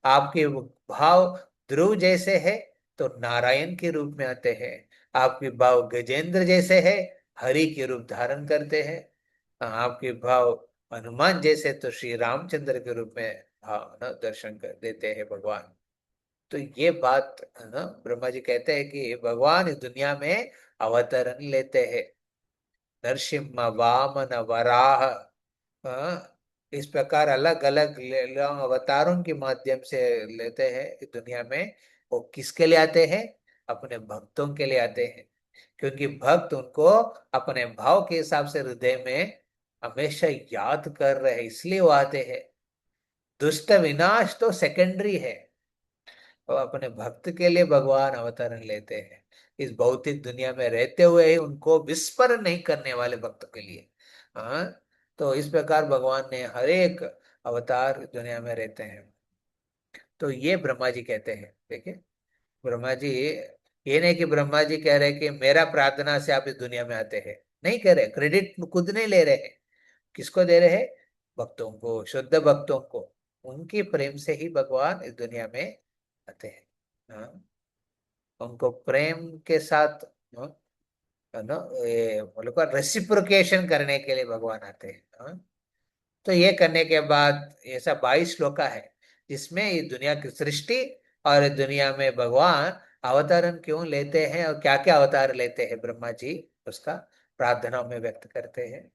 आपके भाव ध्रुव जैसे है, तो नारायण के रूप में आते हैं। आपके भाव गजेंद्र जैसे है, हरि के रूप धारण करते हैं। आपके भाव हनुमान जैसे, तो श्री रामचंद्र के रूप में भाव न दर्शन कर देते हैं भगवान। तो ये बात है ना, ब्रह्मा जी कहते हैं कि भगवान इस दुनिया में अवतरण लेते हैं। नरसिम्हा, वामन, वराह, इस प्रकार अलग अलग अवतारों के माध्यम से लेते हैं इस दुनिया में। वो किसके लिए आते हैं? अपने भक्तों के लिए आते हैं, क्योंकि भक्त उनको अपने भाव के हिसाब से हृदय में हमेशा याद कर रहे हैं, इसलिए वो आते हैं। दुष्ट विनाश तो सेकेंडरी है, वो अपने भक्त के लिए भगवान अवतरण लेते हैं। इस भौतिक दुनिया में रहते हुए ही उनको विस्मरण नहीं करने वाले भक्त के लिए। हाँ, तो इस प्रकार भगवान ने हर एक अवतार दुनिया में रहते हैं। तो ये ब्रह्मा जी कहते हैं, देखिए, ब्रह्मा जी ये नहीं कि ब्रह्मा जी कह रहे कि मेरा प्रार्थना से आप इस दुनिया में आते हैं, नहीं कह रहे, क्रेडिट खुद नहीं ले रहे हैं। किसको दे रहे हैं? भक्तों को, शुद्ध भक्तों को। उनके प्रेम से ही भगवान इस दुनिया में आते हैं। हाँ, उनको प्रेम के साथ, हाँ, है ना, ये मतलब रेसिप्रोकेशन करने के लिए भगवान आते हैं। हाँ? तो ये करने के बाद ऐसा 22 श्लोका है जिसमें ये दुनिया की सृष्टि और दुनिया में भगवान अवतारण क्यों लेते हैं और क्या क्या अवतार लेते हैं ब्रह्मा जी, उसका प्रार्थना में व्यक्त करते हैं।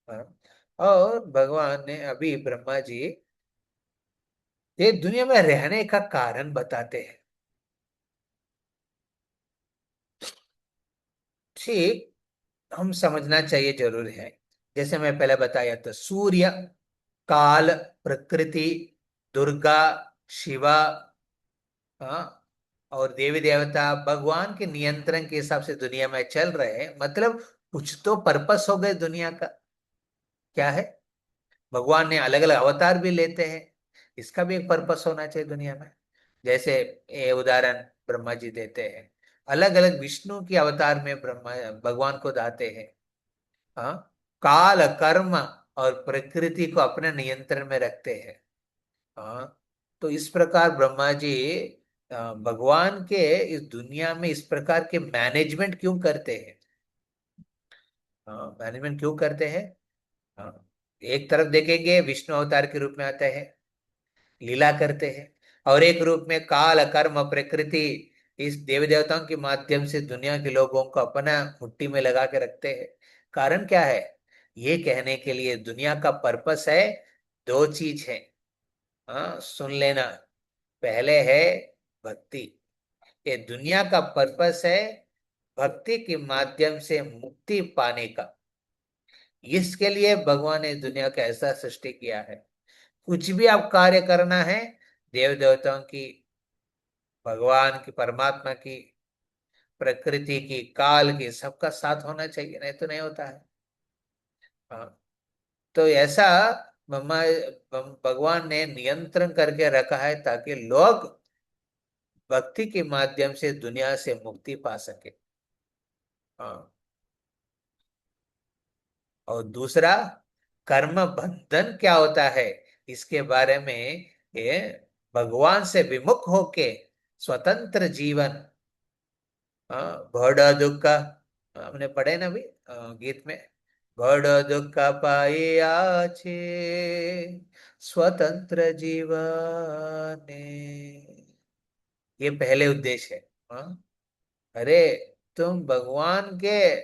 हाँ? और भगवान ने अभी ब्रह्मा जी ये दुनिया में रहने का कारण बताते हैं। ठीक, हम समझना चाहिए, जरूरी है। जैसे मैं पहले बताया था, सूर्य, काल, प्रकृति, दुर्गा, शिवा, हाँ, और देवी देवता भगवान के नियंत्रण के हिसाब से दुनिया में चल रहे हैं। मतलब कुछ तो पर्पस हो गए दुनिया का। क्या है? भगवान ने अलग अलग अवतार भी लेते हैं, इसका भी एक पर्पस होना चाहिए दुनिया में। जैसे ये उदाहरण ब्रह्मा जी देते हैं, अलग अलग विष्णु की अवतार में ब्रह्मा भगवान को दाते हैं। हाँ, काल, कर्म और प्रकृति को अपने नियंत्रण में रखते हैं। हाँ, तो इस प्रकार ब्रह्मा जी भगवान के इस दुनिया में इस प्रकार के मैनेजमेंट क्यों करते हैं? मैनेजमेंट क्यों करते हैं? हाँ, एक तरफ देखेंगे विष्णु अवतार के रूप में आते हैं, लीला करते हैं, और एक रूप में काल, कर्म, प्रकृति, इस देवी देवताओं के माध्यम से दुनिया के लोगों को अपना मुट्ठी में लगा के रखते हैं। कारण क्या है? ये कहने के लिए दुनिया का पर्पस है, दो चीज है। हाँ, सुन लेना। पहले है भक्ति। ये दुनिया का पर्पस है भक्ति के माध्यम से मुक्ति पाने का। इसके लिए भगवान ने दुनिया का ऐसा सृष्टि किया है। कुछ भी आप कार्य करना है, देव देवताओं की, भगवान की, परमात्मा की, प्रकृति की, काल की, सबका साथ होना चाहिए, नहीं तो नहीं होता है। हाँ, तो ऐसा मम्मा भगवान ने नियंत्रण करके रखा है ताकि लोग भक्ति के माध्यम से दुनिया से मुक्ति पा सके। हाँ, और दूसरा, कर्म बंधन क्या होता है, इसके बारे में ये भगवान से विमुख होके स्वतंत्र जीवन, बड़ दुख, हमने पढ़े ना भी गीत में, बड़ दुख पाइयाछे स्वतंत्र जीवने, ये पहले उद्देश्य है। हाँ? अरे, तुम भगवान के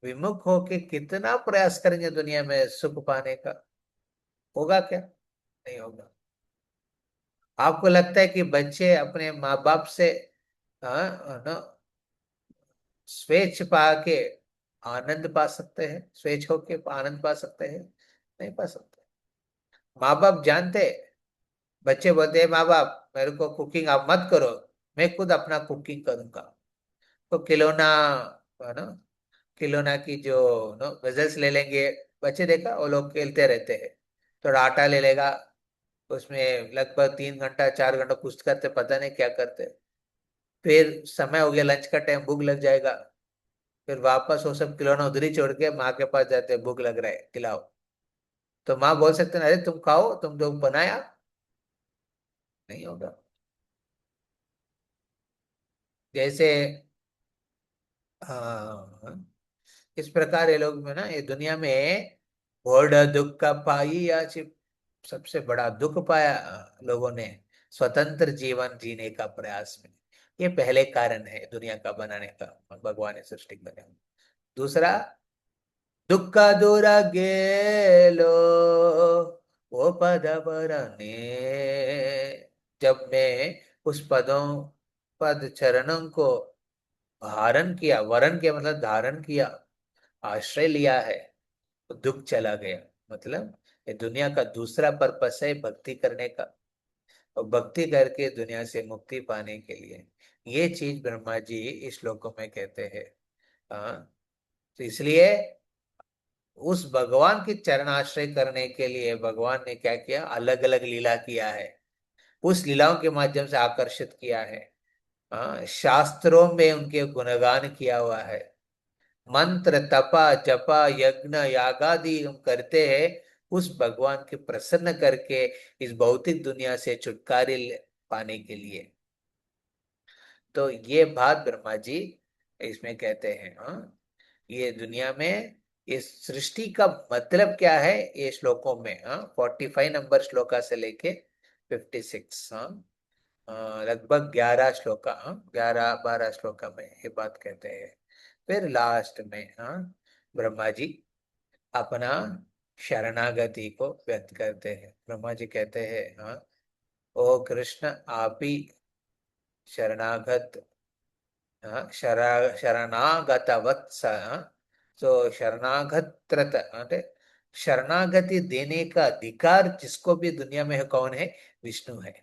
विमुख होके कितना प्रयास करेंगे दुनिया में सुख पाने का, होगा क्या? नहीं होगा। आपको लगता है कि बच्चे अपने माँ बाप से, हाँ ना, स्वेच्छ पा के आनंद पा सकते हैं? स्वेच्छ होके आनंद पा सकते हैं? नहीं पा सकते। माँ बाप जानते हैं बच्चे बोलते हैं माँ बाप मेरे को कुकिंग आप मत करो, मैं खुद अपना कुकिंग करूंगा। तो खिलौना, है ना, खिलौना की जो नो वेजल्स ले लेंगे, बच्चे देखा वो लोग खेलते रहते हैं। थोड़ा आटा ले लेगा, उसमें लगभग 3 घंटा 4 घंटा कुछ करते पता नहीं क्या करते। फिर समय हो गया लंच का टाइम, भूख लग जाएगा, फिर वापस वो सब खिलौना उधर ही छोड़ के माँ के पास जाते हैं, भूख लग रहा है खिलाओ। तो माँ बोल सकते हैं अरे तुम खाओ, तुम तो बनाया। नहीं होगा। जैसे हाँ, इस प्रकार ये लोग में ना, ये दुनिया में बड़ दुख का पाई या सबसे बड़ा दुख पाया लोगों ने स्वतंत्र जीवन जीने का प्रयास में। ये पहले कारण है दुनिया का बनाने का, भगवान ने सृष्टि बनाया। दूसरा, दुख दूर गेलो वो पद बरने, जब मैं उस पद चरणों को धारण किया, वरण के मतलब धारण किया, आश्रय लिया है, तो दुख चला गया। मतलब ये दुनिया का दूसरा पर्पस है भक्ति करने का, और भक्ति करके दुनिया से मुक्ति पाने के लिए। ये चीज ब्रह्मा जी इस श्लोकों में कहते हैं। हाँ, तो इसलिए उस भगवान की चरणाश्रय करने के लिए भगवान ने क्या किया, अलग अलग लीला किया है, उस लीलाओं के माध्यम से आकर्षित किया है। हाँ, शास्त्रों में उनके गुणगान किया हुआ है। मंत्र तपा जपा यज्ञ यागादि हम करते हैं उस भगवान के प्रसन्न करके इस भौतिक दुनिया से पाने के लिए। तो ये बात ब्रह्मा जी इसमें कहते हैं। हाँ, ये दुनिया में इस सृष्टि का मतलब क्या है, ये श्लोकों में, हाँ, 45 नंबर श्लोका से लेके 56, हाँ, लगभग 11 श्लोका, हाँ, 11 12 श्लोका में ये बात कहते हैं। फिर लास्ट में, हाँ, ब्रह्मा जी अपना शरणागति को व्यक्त करते हैं। ब्रह्मा जी कहते हैं, हाँ, ओ कृष्ण आप ही शरणागत, हाँ, शरणागत वत्स, हाँ, तो शरणागत అంటే शरणागति देने का अधिकार जिसको भी दुनिया में है, कौन है, विष्णु है।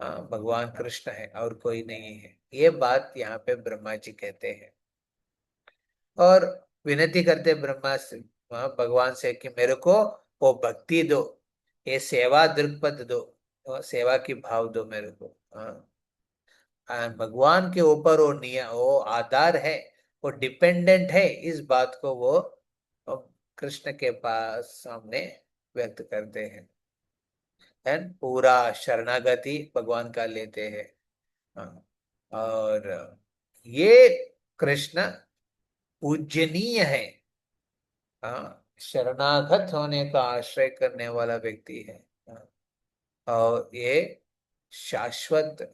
हाँ, भगवान कृष्ण है और कोई नहीं है, ये बात यहाँ पे ब्रह्मा जी कहते हैं। और विनती करते ब्रह्मा से, भगवान से कि मेरे को वो भक्ति दो, ये सेवा दृक्पथ दो, सेवा की भाव दो मेरे को। हाँ, भगवान के ऊपर वो वो आधार है, वो डिपेंडेंट है, इस बात को वो कृष्ण के पास सामने व्यक्त करते हैं। एंड पूरा शरणागति भगवान का लेते हैं। हाँ, और ये कृष्ण पूजनीय है। हाँ, शरणागत होने का आश्रय करने वाला व्यक्ति है। हाँ, और ये शाश्वत,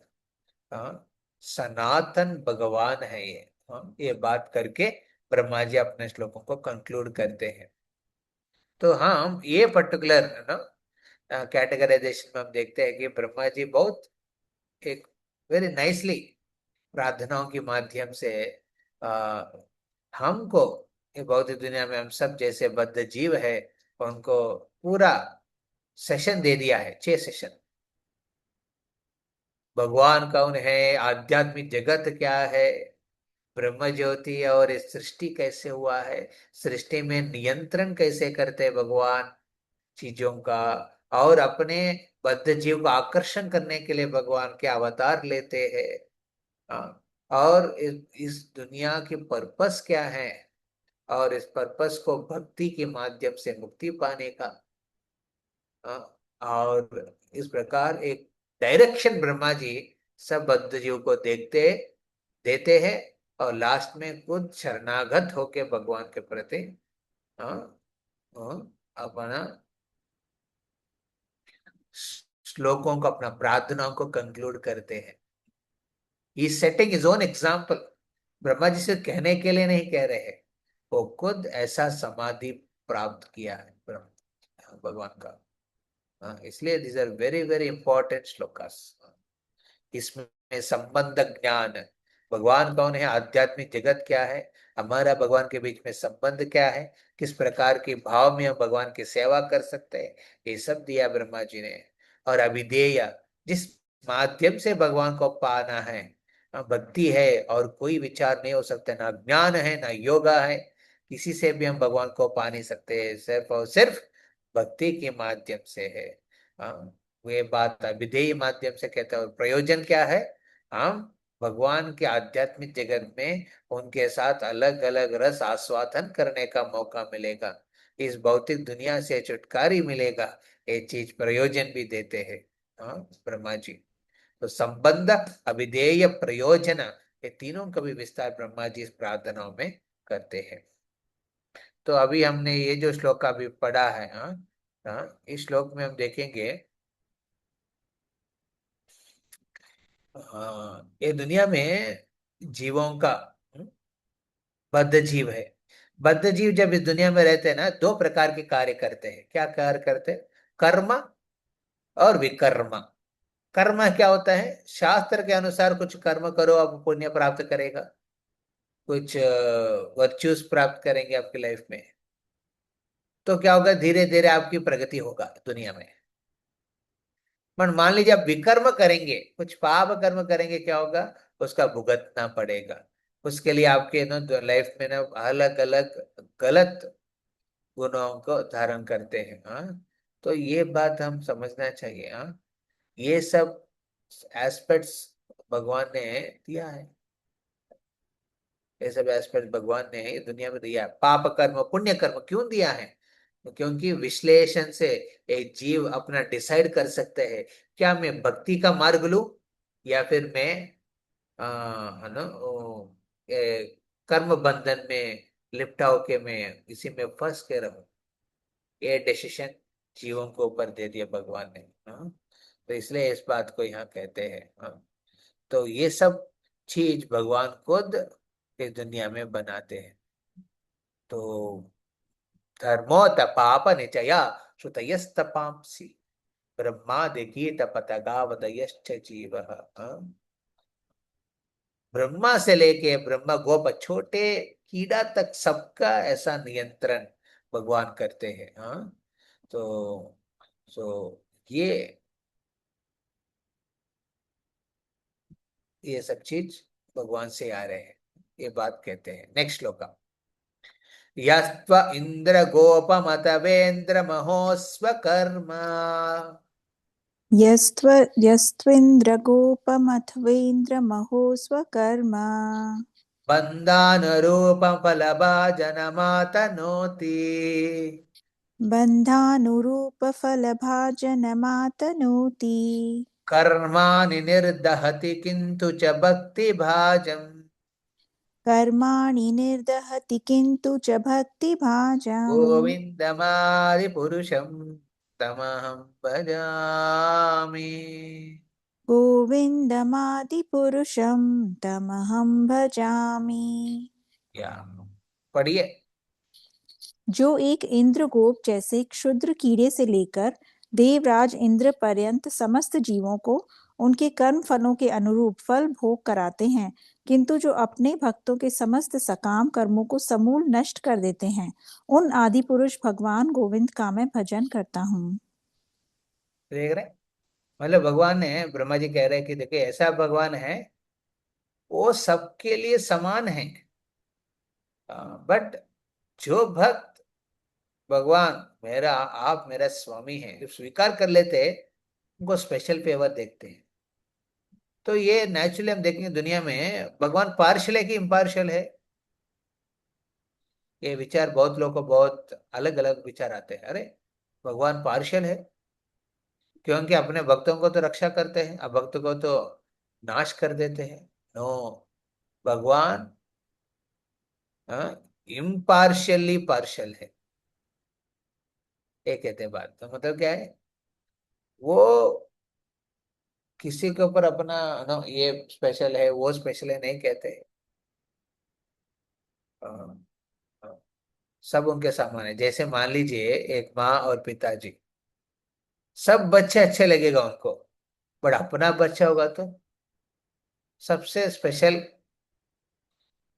हाँ, सनातन भगवान है ये। हाँ, ये बात करके ब्रह्मा जी अपने श्लोकों को कंक्लूड करते हैं। तो हम ये पर्टिकुलर ना कैटेगराइजेशन में हम देखते हैं कि ब्रह्मा जी बहुत एक वेरी नाइसली प्रार्थनाओं के माध्यम से आ, हमको, ये भौतिक दुनिया में हम सब जैसे बद्ध जीव है, उनको पूरा सेशन दे दिया है, 6 सेशन। भगवान कौन है, आध्यात्मिक जगत क्या है, ब्रह्म ज्योति और इस सृष्टि कैसे हुआ है, सृष्टि में नियंत्रण कैसे करते हैं भगवान चीजों का, और अपने बद्ध जीव को आकर्षण करने के लिए भगवान के अवतार लेते हैं। हाँ, और इस दुनिया की पर्पस क्या है, और इस पर्पस को भक्ति के माध्यम से मुक्ति पाने का। और इस प्रकार एक डायरेक्शन ब्रह्मा जी सब बद्ध जीव को देखते देते हैं, और लास्ट में खुद शरणागत होके भगवान के प्रति, हाँ, हाँ, अपना श्लोकों को, अपना प्रार्थनाओं को कंक्लूड करते हैं। He setting is own example. Brahma ji से कहने के लिए नहीं कह रहे हैं, वो खुद ऐसा समाधि प्राप्त किया है ब्रह्म भगवान का। हाँ, इसलिए these are very very important shlokas. इसमें संबंध ज्ञान, भगवान कौन है, आध्यात्मिक जगत क्या है, हमारा भगवान के बीच में संबंध क्या है, किस प्रकार के भाव में हम भगवान की सेवा कर सकते हैं, ये सब दिया ब्रह्मा जी ने। और अभिधेय, जिस माध्यम से भगवान को पाना है। भक्ति है और कोई विचार नहीं हो सकता, ना ज्ञान है ना योगा है, किसी से भी हम भगवान को पा नहीं सकते, सिर्फ और सिर्फ भक्ति के माध्यम से है। हाँ, वे बात अभिधेय माध्यम से कहते हैं। और प्रयोजन क्या है? हम भगवान के आध्यात्मिक जगत में उनके साथ अलग अलग रस आस्वादन करने का मौका मिलेगा, इस भौतिक दुनिया से छुटकारा मिलेगा, ये चीज प्रयोजन भी देते हैं। हाँ, ब्रह्मा जी। तो संबंध, अभिधेय, प्रयोजन, ये तीनों का भी विस्तार ब्रह्मा जी इस प्रार्थनाओं में करते हैं। तो अभी हमने ये जो श्लोक अभी पढ़ा है, हाँ हाँ, इस श्लोक में हम देखेंगे, हाँ, ये दुनिया में जीवों का, बद्ध जीव है। बद्ध जीव जब इस दुनिया में रहते हैं ना, दो प्रकार के कार्य करते हैं। क्या कार्य करते हैं? कर्म और विकर्म। कर्म क्या होता है? शास्त्र के अनुसार कुछ कर्म करो, आप पुण्य प्राप्त करेगा, कुछ वर्च्यूज प्राप्त करेंगे आपकी लाइफ में। तो क्या होगा? धीरे धीरे आपकी प्रगति होगा दुनिया में। पर मान लीजिए आप विकर्म करेंगे, कुछ पाप कर्म करेंगे, क्या होगा? उसका भुगतना पड़ेगा। उसके लिए आपके ना लाइफ में ना अलग अलग गलत गुणों को धारण करते हैं। हाँ, तो ये बात हम समझना चाहिए। हाँ, ये सब एस्पेक्ट्स भगवान ने दिया है, ये सब एस्पेक्ट भगवान ने ये दुनिया में दिया है। पाप कर्म पुण्य कर्म क्यों दिया है? तो क्योंकि विश्लेषण से एक जीव अपना डिसाइड कर सकते हैं, क्या मैं भक्ति का मार्ग लूं या फिर मैं है ना कर्म बंधन में लिपटा होके मैं इसी में फंस के रहूं। ये डिसीजन जीवों को ऊपर दे दिया भगवान ने। हाँ, तो इसलिए इस बात को यहाँ कहते हैं। हाँ, तो ये सब चीज भगवान खुद इस दुनिया में बनाते हैं। तो धर्मो पाप निचया श्रुतयस्तपांसि ब्रह्मादि गीत पतगावदयश्च जीव। ब्रह्मा से लेके ब्रह्मा गोप छोटे कीड़ा तक सबका ऐसा नियंत्रण भगवान करते हैं। हाँ, तो ये ये सब चीज भगवान से आ रहे हैं, ये बात कहते हैं। नेक्स्ट श्लोक। यस्त्व इंद्र गोपमतवेन्द्र महोस्व कर्म यस्त्विन्द्रगोपमथवेन्द्रमहो स्वकर्म बन्धानुरूपं फलभाजनमातनोति बन्धानुरूपफलभाजनमातनोति कर्माणि निर्दहति किन्तु च भक्तिभाजम् कर्माणि निर्दहति किन्तु च भक्तिभाजम् गोविन्दमादिपुरुषं तमहं भजामि। गोविन्दमादिपुरुषं तमहं भजामि। या पढ़िए। जो एक इंद्रगोप जैसे क्षुद्र कीड़े से लेकर देवराज इंद्र पर्यंत समस्त जीवों को उनके कर्म फलों के अनुरूप फल भोग कराते हैं, किंतु जो अपने भक्तों के समस्त सकाम कर्मों को समूल नष्ट कर देते हैं, उन आदि पुरुष भगवान गोविंद का मैं भजन करता हूँ। देख रहे, मतलब भगवान ने, ब्रह्मा जी कह रहे हैं कि देखिए ऐसा भगवान है, वो सबके लिए समान है। बट जो भक्त भगवान मेरा, आप मेरा स्वामी है, जो स्वीकार कर लेते हैं, उनको स्पेशल फेवर देखते हैं। तो ये नेचुरली हम देखेंगे दुनिया में भगवान पार्शियल है कि इम्पार्शियल है? ये विचार बहुत लोगों को बहुत अलग अलग विचार आते हैं। अरे, भगवान पार्शियल है क्योंकि अपने भक्तों को तो रक्षा करते हैं, अब भक्त को तो नाश कर देते हैं। नो, भगवान इम्पार्शियली पार्शियल है, ये कहते हैं। बात तो मतलब क्या है? वो किसी के ऊपर अपना नो ये स्पेशल है वो स्पेशल है नहीं कहते। अ, अ, सब उनके समान है। जैसे मान लीजिए एक माँ और पिताजी, सब बच्चे अच्छे लगेगा उनको, बट अपना बच्चा होगा तो सबसे स्पेशल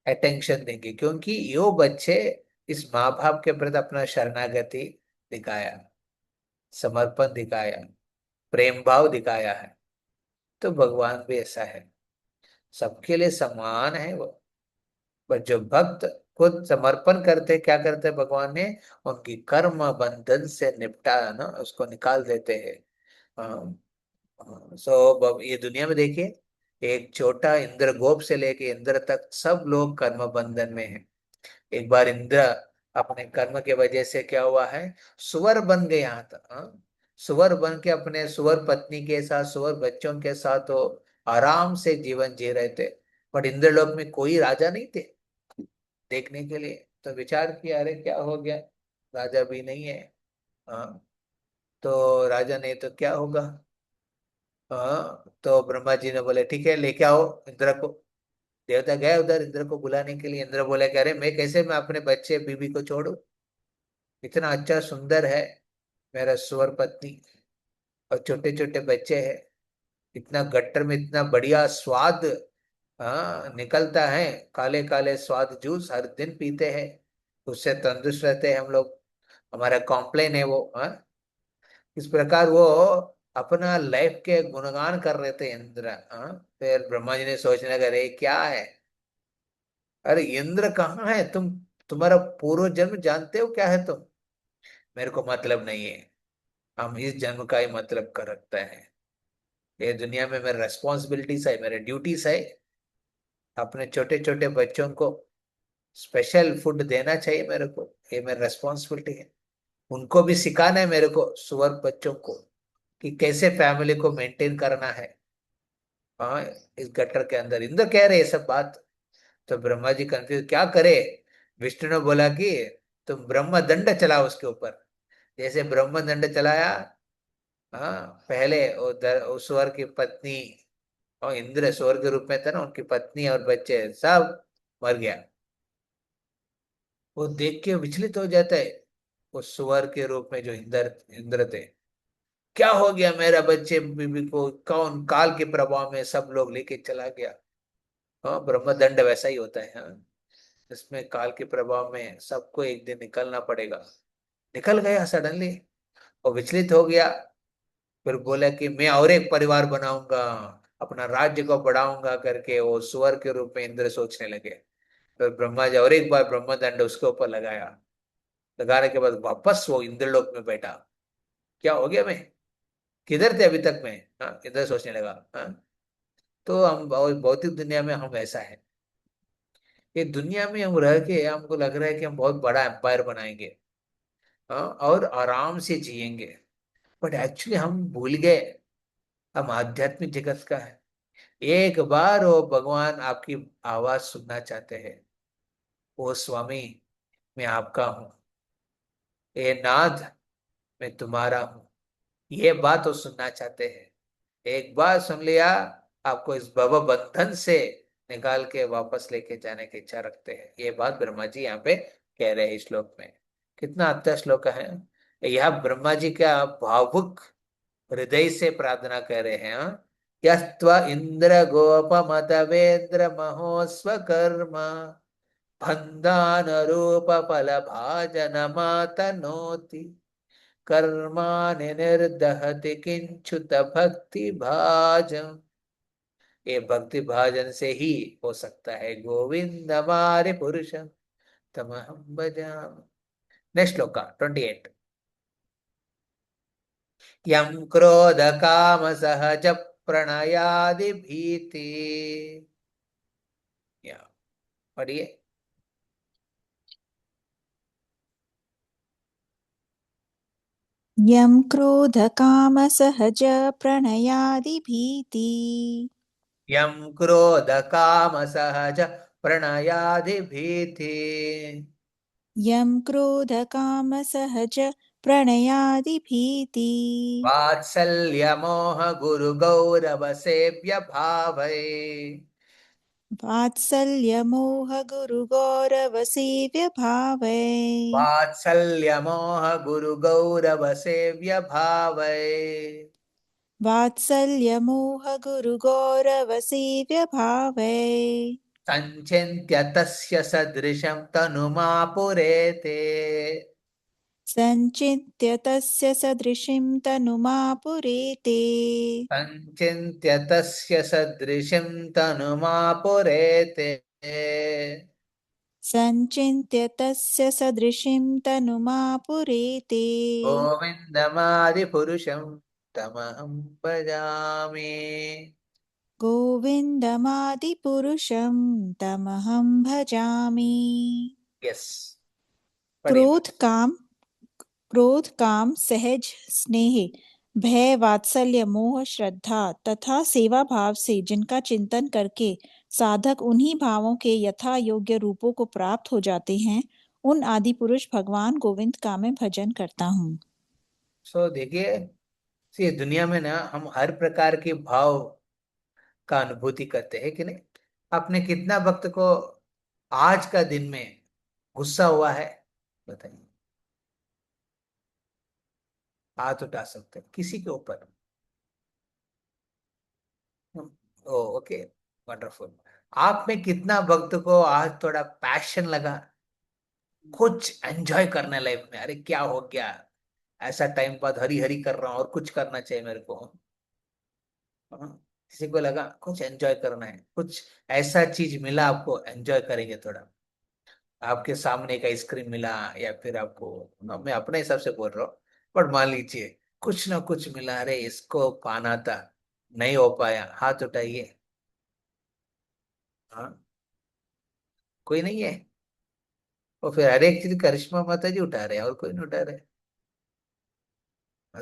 अटेंशन देंगे, क्योंकि यो बच्चे इस माँ बाप के प्रति अपना शरणागति दिखाया, समर्पण दिखाया, प्रेम भाव दिखाया है। तो भगवान भी ऐसा है, सबके लिए समान है वो। पर जो भक्त खुद समर्पण करते, क्या करते भगवान ने, उनकी कर्म बंधन से निपटा ना, उसको निकाल देते हैं। ये दुनिया में देखिए, एक छोटा इंद्र गोप से लेके इंद्र तक सब लोग कर्म बंधन में हैं। एक बार इंद्र अपने कर्म के वजह से क्या हुआ है, सुअर बन गए यहाँ तक। सुअर बन के अपने सुअर पत्नी के साथ, सुअर बच्चों के साथ वो आराम से जीवन जी रहे थे। बट इंद्रलोक में कोई राजा नहीं थे देखने के लिए। तो विचार किया, अरे क्या हो गया, राजा भी नहीं है। हाँ, तो राजा नहीं तो क्या होगा। हाँ, तो ब्रह्मा जी ने बोले ठीक है, लेके आओ इंद्र को। देवता गए उधर इंद्र को बुलाने के लिए। इंद्र बोले कि अरे मैं कैसे, मैं अपने बच्चे बीबी को छोड़ू, इतना अच्छा सुंदर है मेरा सुवर पत्नी, और छोटे छोटे बच्चे हैं, इतना गट्टर में इतना बढ़िया स्वाद हाँ निकलता है, काले काले स्वाद जूस हर दिन पीते हैं, उससे तंदुरुस्त रहते हैं हम लोग, हमारा कॉम्प्लेन है वो। हाँ, इस प्रकार वो अपना लाइफ के गुणगान कर रहे थे इंद्र। हाँ, फिर ब्रह्मा जी ने सोचने लगा, अरे क्या है, अरे इंद्र कहाँ है तुम, तुम्हारा पूर्व जन्म जानते हो क्या है तुम। मेरे को मतलब नहीं है, हम इस जन्म का ही मतलब कर रखते हैं। ये दुनिया में मेरे रेस्पॉन्सिबिलिटीज है, मेरे ड्यूटीज है, अपने छोटे छोटे बच्चों को स्पेशल फूड देना चाहिए मेरे को, ये मेरी रेस्पॉन्सिबिलिटी है। उनको भी सिखाना है मेरे को, सुअर बच्चों को, कि कैसे फैमिली को मेंटेन करना है। हाँ, इस गटर के अंदर इंद्र कह रहे ये सब बात। तो ब्रह्मा जी कंफ्यूज, क्या करे। विष्णु ने बोला कि तुम ब्रह्म दंड चलाओ उसके ऊपर। जैसे ब्रह्म दंड चलाया, हाँ, पहले उस स्वर की पत्नी, और इंद्र स्वर के रूप में था ना, उनकी पत्नी और बच्चे सब मर गया। वो देख के विचलित हो जाता है, उस सुअर के रूप में जो इंद्र इंद्र थे। क्या हो गया मेरा बच्चे बीबी को, कौन काल के प्रभाव में सब लोग लेके चला गया। हाँ, ब्रह्मदंड वैसा ही होता है। हाँ, इसमें काल के प्रभाव में सबको एक दिन निकलना पड़ेगा। निकल गया सडनली, वो विचलित हो गया। फिर बोला कि मैं और एक परिवार बनाऊंगा, अपना राज्य को बढ़ाऊंगा करके वो सुअर के रूप में इंद्र सोचने लगे। फिर ब्रह्मा जी और एक बार ब्रह्मदंड उसके ऊपर लगाया। लगाने के बाद वापस वो इंद्रलोक में बैठा। क्या हो गया, मैं किधर थे अभी तक, मैं इधर सोचने लगा। तो हम भौतिक दुनिया में हम ऐसा है, ये दुनिया में हम रह के हमको लग रहा है कि हम बहुत बड़ा एम्पायर बनाएंगे, और आराम से जिएंगे। बट एक्चुअली हम भूल गए, हम आध्यात्मिक जगत का है। एक बार वो भगवान आपकी आवाज सुनना चाहते हैं, ओ स्वामी मैं आपका हूँ, ए नाथ मैं तुम्हारा हूँ, ये बात वो सुनना चाहते हैं। एक बार सुन लिया, आपको इस भव बंधन से निकाल के वापस लेके जाने की इच्छा रखते हैं। ये बात ब्रह्मा जी यहाँ पे कह रहे हैं इस श्लोक में। कितना अच्छा श्लोक है। यह ब्रह्मा जी का भावुक हृदय से प्रार्थना कर रहे हैं। यस्त्व इंद्र गोप मतवेन्द्र महोस्व कर्म बंधान रूप फल भाजन मातनोति कर्माणि निर्दहति किंचुत भक्ति भाजम। ये भक्ति भाजन से ही हो सकता है। गोविंद हमारे पुरुषम तमहम भजामि। नेक्स्ट श्लोक का 28। यम क्रोध काम सहज प्रणयादि भीति। या पढ़िए। यं क्रोधकामसहज प्रणयादिभीति यम क्रोध काम सहज प्रणयादि भीति। यं क्रोधकामसहज प्रणयादिभीति वात्सल्य मोह गुरु गौरव सेव्य भावै। वात्सल्यमोहगुरुगौरवसेव्यभावै वात्सल्य मोह गुरु गौरव सेव्य भावै। वात्सल्यमोहगुरुगौरवसेव्यभावै संचिन्त्य तस्य सदृशं तनुमापुरेते। संचित्य तस्य सदृशीं तनुमापुरेते। संचिन्त्य तस्य सदृशं तनुमापुरेते। संचिन्त्य तस्य सदृशीं तनुमापुरेते। गोविन्दमादिपुरुषं तमहं भजामि। गोविन्दमादिपुरुषं तमहं भजामि। यस, पढ़िए क्रोध माता। काम क्रोध काम सहज स्नेह भय वात्सल्य मोह श्रद्धा तथा सेवा भाव से जिनका चिंतन करके साधक उन्हीं भावों के यथा योग्य रूपों को प्राप्त हो जाते हैं, उन आदि पुरुष भगवान गोविंद का मैं भजन करता हूँ। सो देखिए, ये दुनिया में ना हम हर प्रकार के भाव का अनुभूति करते हैं कि नहीं। आपने कितना वक्त को आज का दिन में गुस्सा हुआ है, बताइए। हाथ उठा सकते हैं किसी के ऊपर। ओ, ओके, वंडरफुल। आप में कितना वक्त को आज थोड़ा पैशन लगा, कुछ एंजॉय करने लाइफ में, अरे क्या हो गया, ऐसा टाइम बाद हरी हरी कर रहा हूँ और कुछ करना चाहिए मेरे को। हाँ, किसी को लगा कुछ एंजॉय करना है, कुछ ऐसा चीज मिला आपको, एंजॉय करेंगे थोड़ा। आपके सामने एक आइसक्रीम मिला, या फिर आपको मैं अपने हिसाब से बोल रहा हूँ, पर मान लीजिए कुछ ना कुछ मिला, अरे इसको पाना था, नहीं हो पाया, हाथ उठाइए। हाँ, कोई नहीं है। और फिर हर एक चीज करिश्मा माता जी उठा रहे हैं और कोई नहीं उठा रहे।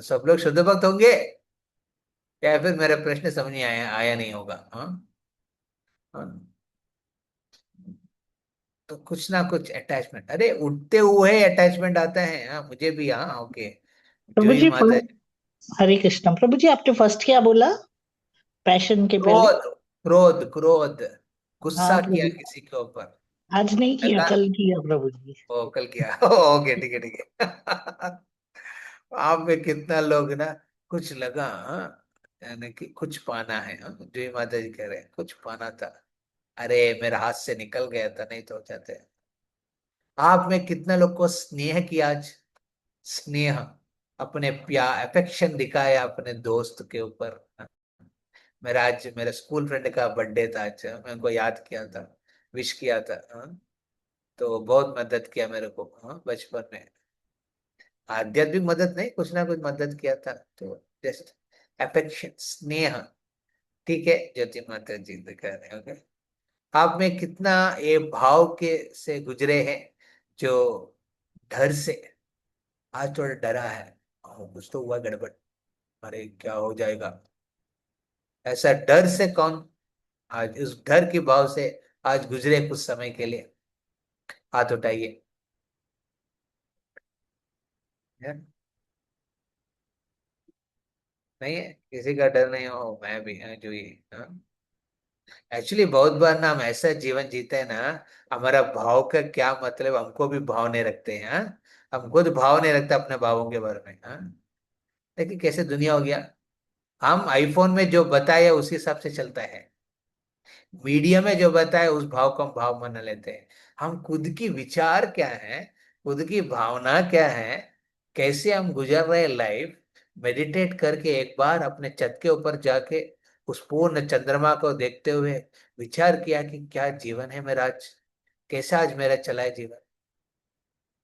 सब लोग शुद्ध भक्त होंगे, या फिर मेरा प्रश्न समझ नहीं आया, आया नहीं होगा। हाँ, हाँ। तो कुछ ना कुछ अटैचमेंट, अरे उठते हुए अटैचमेंट आता है। हाँ, मुझे भी। हाँ, ओके। जो प्रभु ही जी माता जी। हरे कृष्णा। प्रभु जी आपने फर्स्ट क्या बोला पैशन के पहले? क्रोध, क्रोध, क्रोध, हाँ गुस्सा किया प्रभु, किसी के ऊपर। आज नहीं किया, लगा, कल किया प्रभु जी। ओ कल किया। ओके, ठीक है, ठीक है। आप में कितना लोग ना, कुछ लगा, हाँ, यानी कि कुछ पाना है। हाँ, जो ही माता जी कह रहे हैं कुछ पाना था, अरे मेरा हाथ से निकल गया था, नहीं तो हो जाते। आप में कितना लोग को स्नेह किया आज, स्नेह, अपने प्यार अफेक्शन दिखाया अपने दोस्त के ऊपर। मेरा आज मेरे स्कूल फ्रेंड का बर्थडे था, आज मैं उनको याद किया था, विश किया था। हाँ, तो बहुत मदद किया मेरे को, हाँ, बचपन में। आध्यात्मिक मदद नहीं, कुछ ना कुछ मदद किया था, तो जस्ट अफेक्शन, स्नेह। ठीक है, ज्योति माता जी दिखा रहे हैं, ओके। आप में कितना ये भाव के से गुजरे हैं, जो डर से, आज थोड़ा डरा है, कुछ तो हुआ गड़बड़, अरे क्या हो जाएगा, ऐसा डर से कौन आज उस डर के भाव से आज गुजरे कुछ समय के लिए, हाथ उठाइए। है? नहीं है किसी का डर नहीं हो, मैं भी जो ये, एक्चुअली बहुत बार ना हम ऐसा जीवन जीते हैं ना, हमारा भाव का क्या मतलब, हमको भी भाव नहीं रखते हैं। हाँ? हम खुद भाव नहीं रखते अपने भावों के बारे में। हाँ, लेकिन कैसे दुनिया हो गया, हम आईफोन में जो बताया उसी हिसाब से चलता है, मीडिया में जो बताया उस भाव को हम भाव मान लेते हैं। हम खुद की विचार क्या है, खुद की भावना क्या है, कैसे हम गुजर रहे लाइफ, मेडिटेट करके एक बार अपने छत के ऊपर जाके उस पूर्ण चंद्रमा को देखते हुए विचार किया कि क्या जीवन है मेरा आज, कैसा आज मेरा चला है जीवन।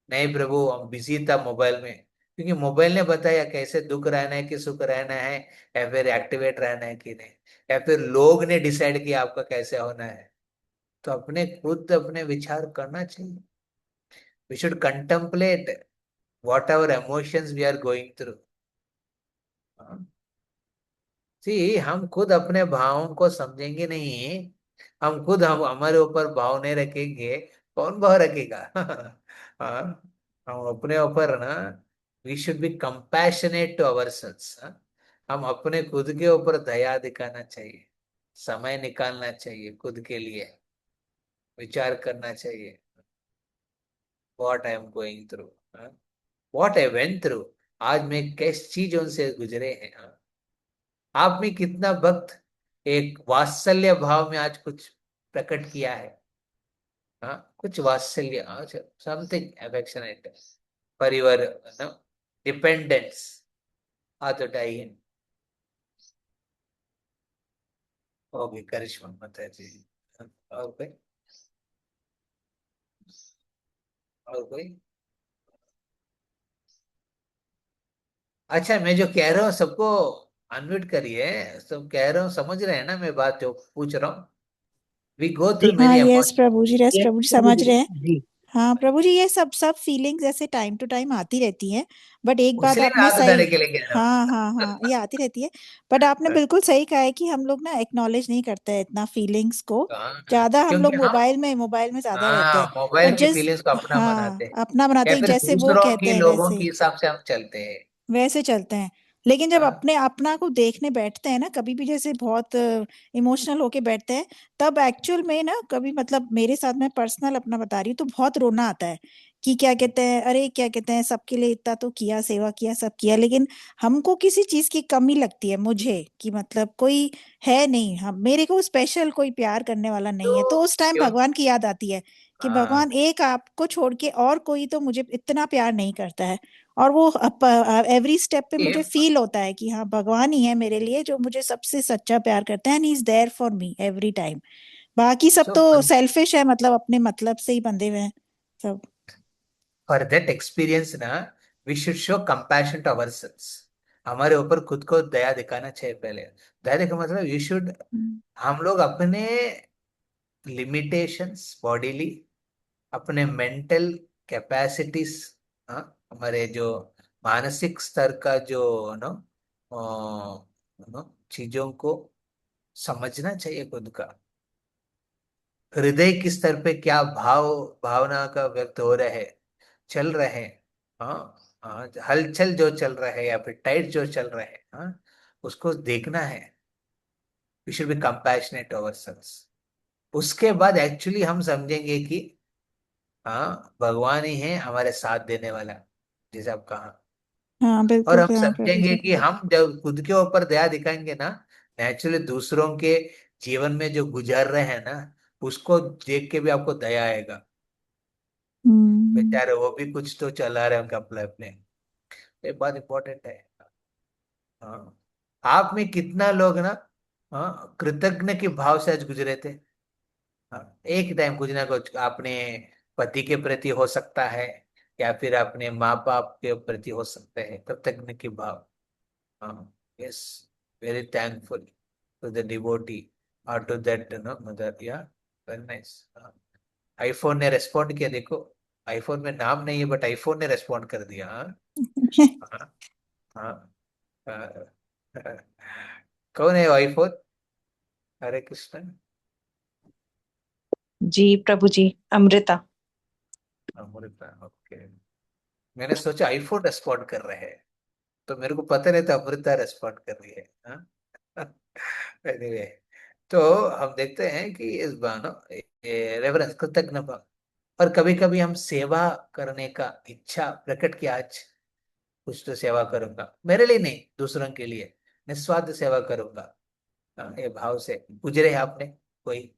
नहीं प्रभु, हम बिजी था मोबाइल में, क्योंकि मोबाइल ने बताया कैसे दुख रहना है कि सुख रहना है, या फिर एक्टिवेट रहना है कि नहीं, या फिर लोग ने डिसाइड किया आपका कैसे होना है। तो अपने खुद अपने विचार करना चाहिए। We should contemplate what our emotions we are going through. See हम खुद अपने भावों को समझेंगे नहीं, हम खुद हम हमारे ऊपर भाव नहीं रखेंगे, कौन भाव रखेगा। हाँ, हम अपने ऊपर ना, we should be compassionate to our selves. हम अपने खुद के ऊपर दया दिखाना चाहिए, समय निकालना चाहिए खुद के लिए, विचार करना चाहिए, what I am going through, what I went through, आज मैं किस चीजों से गुजरे हैं। हाँ? आप में कितना वक्त एक वात्सल्य भाव में आज कुछ प्रकट किया है। हाँ, कुछ वात्सल्य, समथिंग अफेक्शनेट, परिवार, डिपेंडेंस आतो डाइन। ओके, करिश्मा माता जी। और कोई? और कोई? अच्छा, मैं जो कह रहा हूँ सबको अनम्यूट करिए। सब कह रहा हूँ, समझ रहे हैं ना मैं बात जो पूछ रहा हूँ? वी गो जी थ्रू हाँ, मेनी यस इमोशन। यस प्रभु जी प्रभु समझ जी। रहे हैं। जी हाँ प्रभु जी, ये सब सब फीलिंग्स ऐसे टाइम टू टाइम आती रहती हैं, बट एक बात इसलिए मैं आपने हाथ सही, उठाने के लिए कह रहा हाँ हाँ हाँ, ये आती रहती है, बट आपने हूँ। बिल्कुल सही कहा है कि हम लोग ना एक्नॉलेज नहीं करते हैं इतना फीलिंग्स को। हाँ, ज्यादा हम क्योंकि लोग हम, मोबाइल में ज्यादा रहते हाँ, हैं, और मोबाइल की जिस, फीलिंग्स को अपना बनाते हाँ हैं, अपना बनाते या हैं, फिर जैसे वो दूसरों कहते की हैं लोगों के वैसे हिसाब से हम चलते हैं। वैसे चलते हैं। लेकिन जब हाँ, अपने अपना को देखने बैठते हैं ना, कभी भी जैसे बहुत इमोशनल होके बैठते हैं, तब एक्चुअल में ना कभी मतलब मेरे साथ, मैं पर्सनल अपना बता रही हूँ, तो बहुत रोना आता है कि क्या कहते हैं, अरे क्या कहते हैं, सबके लिए इतना तो किया, सेवा किया, सब किया, लेकिन हमको किसी चीज की कमी लगती है मुझे, कि मतलब कोई है नहीं, हम मेरे को स्पेशल कोई प्यार करने वाला नहीं है, तो तो उस टाइम क्यों? भगवान की याद आती है कि हाँ, भगवान एक आपको छोड़ के और कोई तो मुझे इतना प्यार नहीं करता है। और वो एवरी स्टेप पे ये मुझे फील होता है कि हाँ, भगवान ही है मेरे लिए जो मुझे सबसे सच्चा प्यार करता है, and he is there for me every time. बाकी सब सो तो सेल्फिश है, मतलब अपने मतलब से ही बंधे हुए हैं सब। फॉर दैट एक्सपीरियंस ना, we should show compassion to ourselves. हमारे ऊपर खुद को दया दिखाना चाहिए पहले। दया दिखा मतलब यू शुड, हम्म हम लोग अपने लिमिटेशंस बॉडीली, अपने मेंटल कैपेसिटीज, हमारे जो मानसिक स्तर का जो नो चीजों को समझना चाहिए खुद का। हृदय के स्तर पे क्या भाव, भावना का व्यक्त हो रहे हैं, चल रहे हैं। हाँ, हाँ, हलचल जो चल रहा है या फिर टाइट जो चल रहा है, हाँ, उसको देखना है। We should be compassionate ourselves. उसके बाद एक्चुअली हम समझेंगे कि हाँ, भगवान ही है हमारे साथ देने वाला, जैसे आप कहा। हाँ और बिल्कुल हम हाँ प्रभु समझेंगे जी। कि हम जब खुद के ऊपर दया दिखाएंगे ना, नेचुरली दूसरों के जीवन में जो गुजर रहे हैं ना, उसको देख के भी आपको दया आएगा। हम्म बेचारे वो भी कुछ तो चला रहे हैं उनका अपने अपने। ये बात इंपॉर्टेंट है। हाँ, आप में कितना लोग ना, हाँ, कृतज्ञ के भाव से आज गुजरे थे। हाँ, एक टाइम कुछ ना कुछ अपने पति के प्रति हो सकता है, या फिर अपने माँ बाप के प्रति हो सकते हैं कृतज्ञ के भाव। हाँ, yes, very thankful to the devotee और टू दैट मदर, या वेरी नाइस। आईफोन ने रेस्पॉन्ड किया, देखो। आईफोन में नाम नहीं है, बट आईफोन ने रेस्पॉन्ड कर दिया। हाँ, हाँ, हाँ, हाँ, हाँ। कौन है आईफोन? हरे कृष्ण। जी प्रभु जी, अमृता। अमृता, ओके। मैंने सोचा आईफोन रेस्पॉन्ड कर रहे हैं, तो मेरे को पता नहीं था अमृता रेस्पॉन्ड कर रही है। हाँ। एनीवे, तो हम देखते हैं कि इस बानो रेवरेंस, कृतज्ञ भाव। और कभी कभी हम सेवा करने का इच्छा प्रकट किया, आज कुछ तो सेवा करूंगा, मेरे लिए नहीं, दूसरों के लिए निस्वार्थ सेवा करूंगा। ये भाव से गुजरे हैं आपने कोई?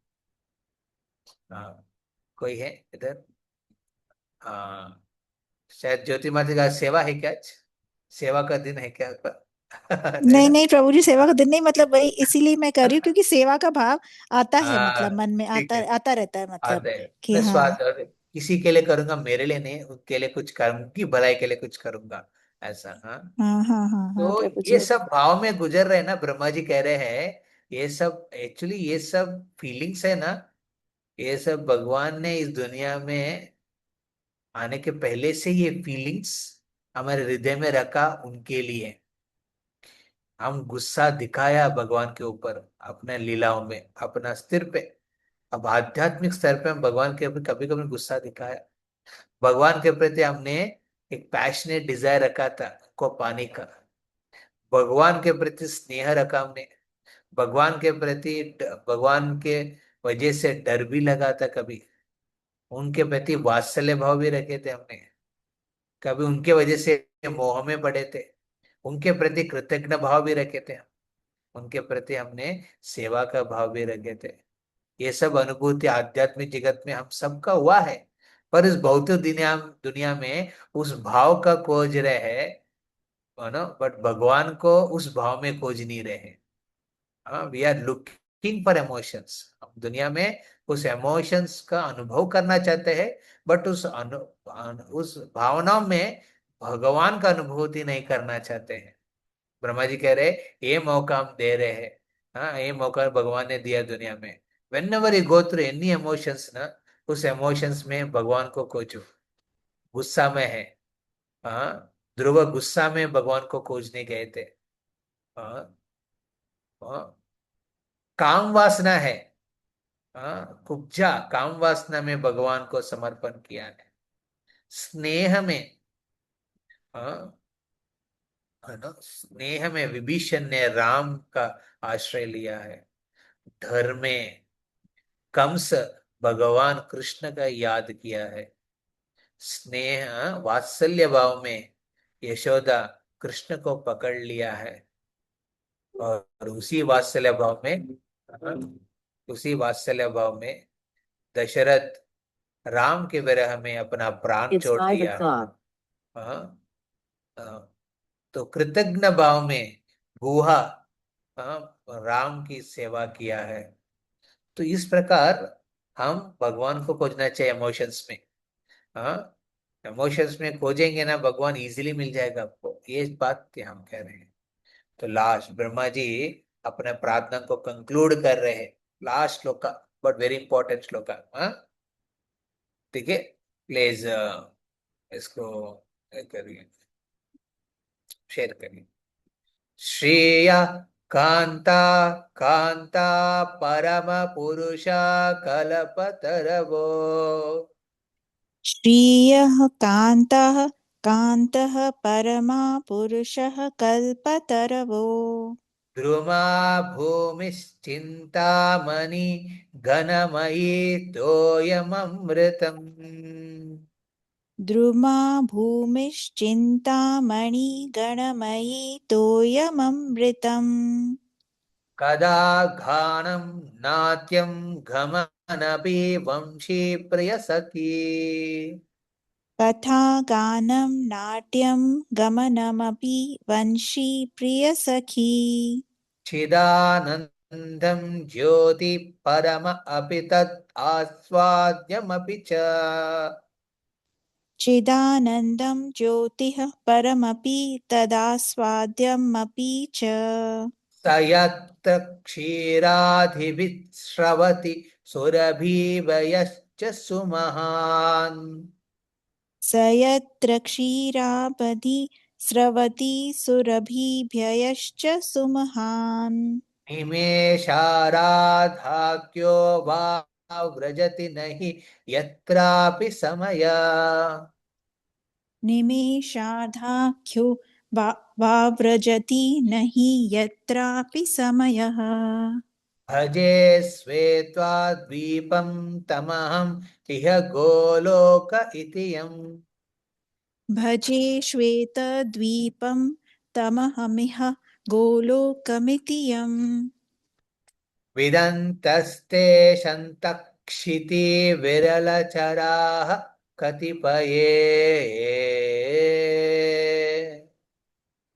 हाँ, कोई है इधर? हाँ, शायद ज्योति माता का सेवा है क्या आज? सेवा का दिन है क्या आपका? नहीं नहीं ना? नहीं प्रभु जी, सेवा हाँ, का दिन नहीं, मतलब वही इसीलिए मैं कर रही हूँ क्योंकि सेवा का भाव आता है, हाँ, मतलब मन में ठीक आता है। आता रहता है, मतलब आते हैं कि हाँ। निस्वार्थ, और किसी के लिए करूंगा, मेरे लिए नहीं, उनके लिए कुछ करूंगा, उनकी भलाई के लिए कुछ करूंगा, ऐसा। हाँ, हाँ हाँ हाँ हाँ तो प्रभु ये जी। सब भाव में गुजर रहे हैं ना, ब्रह्मा जी कह रहे हैं। ये सब एक्चुअली, ये सब फीलिंग्स है ना, ये सब भगवान ने इस दुनिया में आने के पहले से ये फीलिंग्स हमारे हृदय में रखा उनके लिए। हम गुस्सा दिखाया भगवान के ऊपर अपने लीलाओं में, अपना स्थिर पे। अब आध्यात्मिक स्तर पे हम भगवान के ऊपर कभी कभी गुस्सा दिखाया। भगवान के प्रति हमने एक पैशनेट डिजायर रखा था को पाने का। भगवान के प्रति स्नेह रखा हमने। भगवान के प्रति भगवान के वजह से डर भी लगा था कभी। उनके प्रति वात्सल्य भाव भी रखे थे हमने। कभी उनके वजह से मोह में पड़े थे। उनके प्रति कृतज्ञ भाव भी रखे थे। उनके प्रति हमने सेवा का भाव भी रखे थे। ये सब अनुभूति आध्यात्मिक जगत में हम सबका हुआ है। पर इस भौतिक दुनिया दुनिया में उस भाव का खोज रहे हैं, बट भगवान को उस भाव में खोज नहीं रहे। हाँ, we are looking for emotions. हम दुनिया में उस इमोशंस का अनुभव करना चाहते हैं, बट उस भावनाओं में भगवान का अनुभूति नहीं करना चाहते हैं। ब्रह्मा जी कह रहे, ये मौका हम दे रहे हैं। हाँ, ये मौका भगवान ने दिया दुनिया में। When ever you go through any emotions ना, उस इमोशंस में भगवान को खोजो। गुस्सा में है, हाँ, ध्रुव गुस्सा में भगवान को खोजने गए थे। हाँ, हाँ, काम वासना है, हाँ, कुब्जा काम वासना में भगवान को समर्पण किया है। स्नेह में, हाँ, है ना, स्नेह में विभीषण ने राम का आश्रय लिया है। धर्म में कंस भगवान कृष्ण का याद किया है। स्नेह, वात्सल्य भाव में यशोदा कृष्ण को पकड़ लिया है। और उसी वात्सल्य भाव में दशरथ राम के विरह में अपना प्राण छोड़ दिया। हाँ, हाँ, तो कृतज्ञ भाव में गुहा, हाँ, राम की सेवा किया है। तो इस प्रकार हम भगवान को खोजना चाहिए इमोशंस में। हाँ, इमोशंस में खोजेंगे ना, भगवान इजीली मिल जाएगा आपको, ये बात हम कह रहे हैं। तो लास्ट ब्रह्मा जी अपने प्रार्थना को कंक्लूड कर रहे हैं, लास्ट श्लोक का, बट वेरी इंपॉर्टेंट श्लोक का। हाँ, ठीक है, प्लीज इसको करिए, शेयर करिए। श्रेय कांता कांता परम पुरुषा कल्पतरवो। श्रियः कान्तः कान्तः परमा पुरुषः कल्पतरवो। द्रुमा भूमिश्चिन्तामणि घनमयी तोयममृतम्। द्रुमा भूमिश्चिन्तामणिगणमयी तोयममृतम्। कदा घानं नाट्यं घमनपि वंशी प्रियसखी। कथा गानं नाट्यं गमनमपि वंशी प्रियसखी। चिदानन्दं ज्योति परम अपि तत् आस्वाद्यमपि च। चिदानन्दं ज्योतिः परमपि तदास्वाद्यमपि च। स यत्र क्षीराधिभिः स्रवति सुरभिवयश्च सुमहान्। स यत्र क्षीराबधि स्रवति सुरभिभ्ययश्च सुमहान्। निमेषाराधाख्यो वा व्रजति नहि यत्रापि समय। निमेषार्धाख्यो वाव्रजति न हि यत्रापि समयः। भजे श्वेत्वाद्वीपं तमहं इह गोलोक इति यम्। भजे श्वेतद्वीपं तमहमिह गोलोकमिति यम्। विदन्तस्ते शन्तक्षिति विरलचराः कतिपये।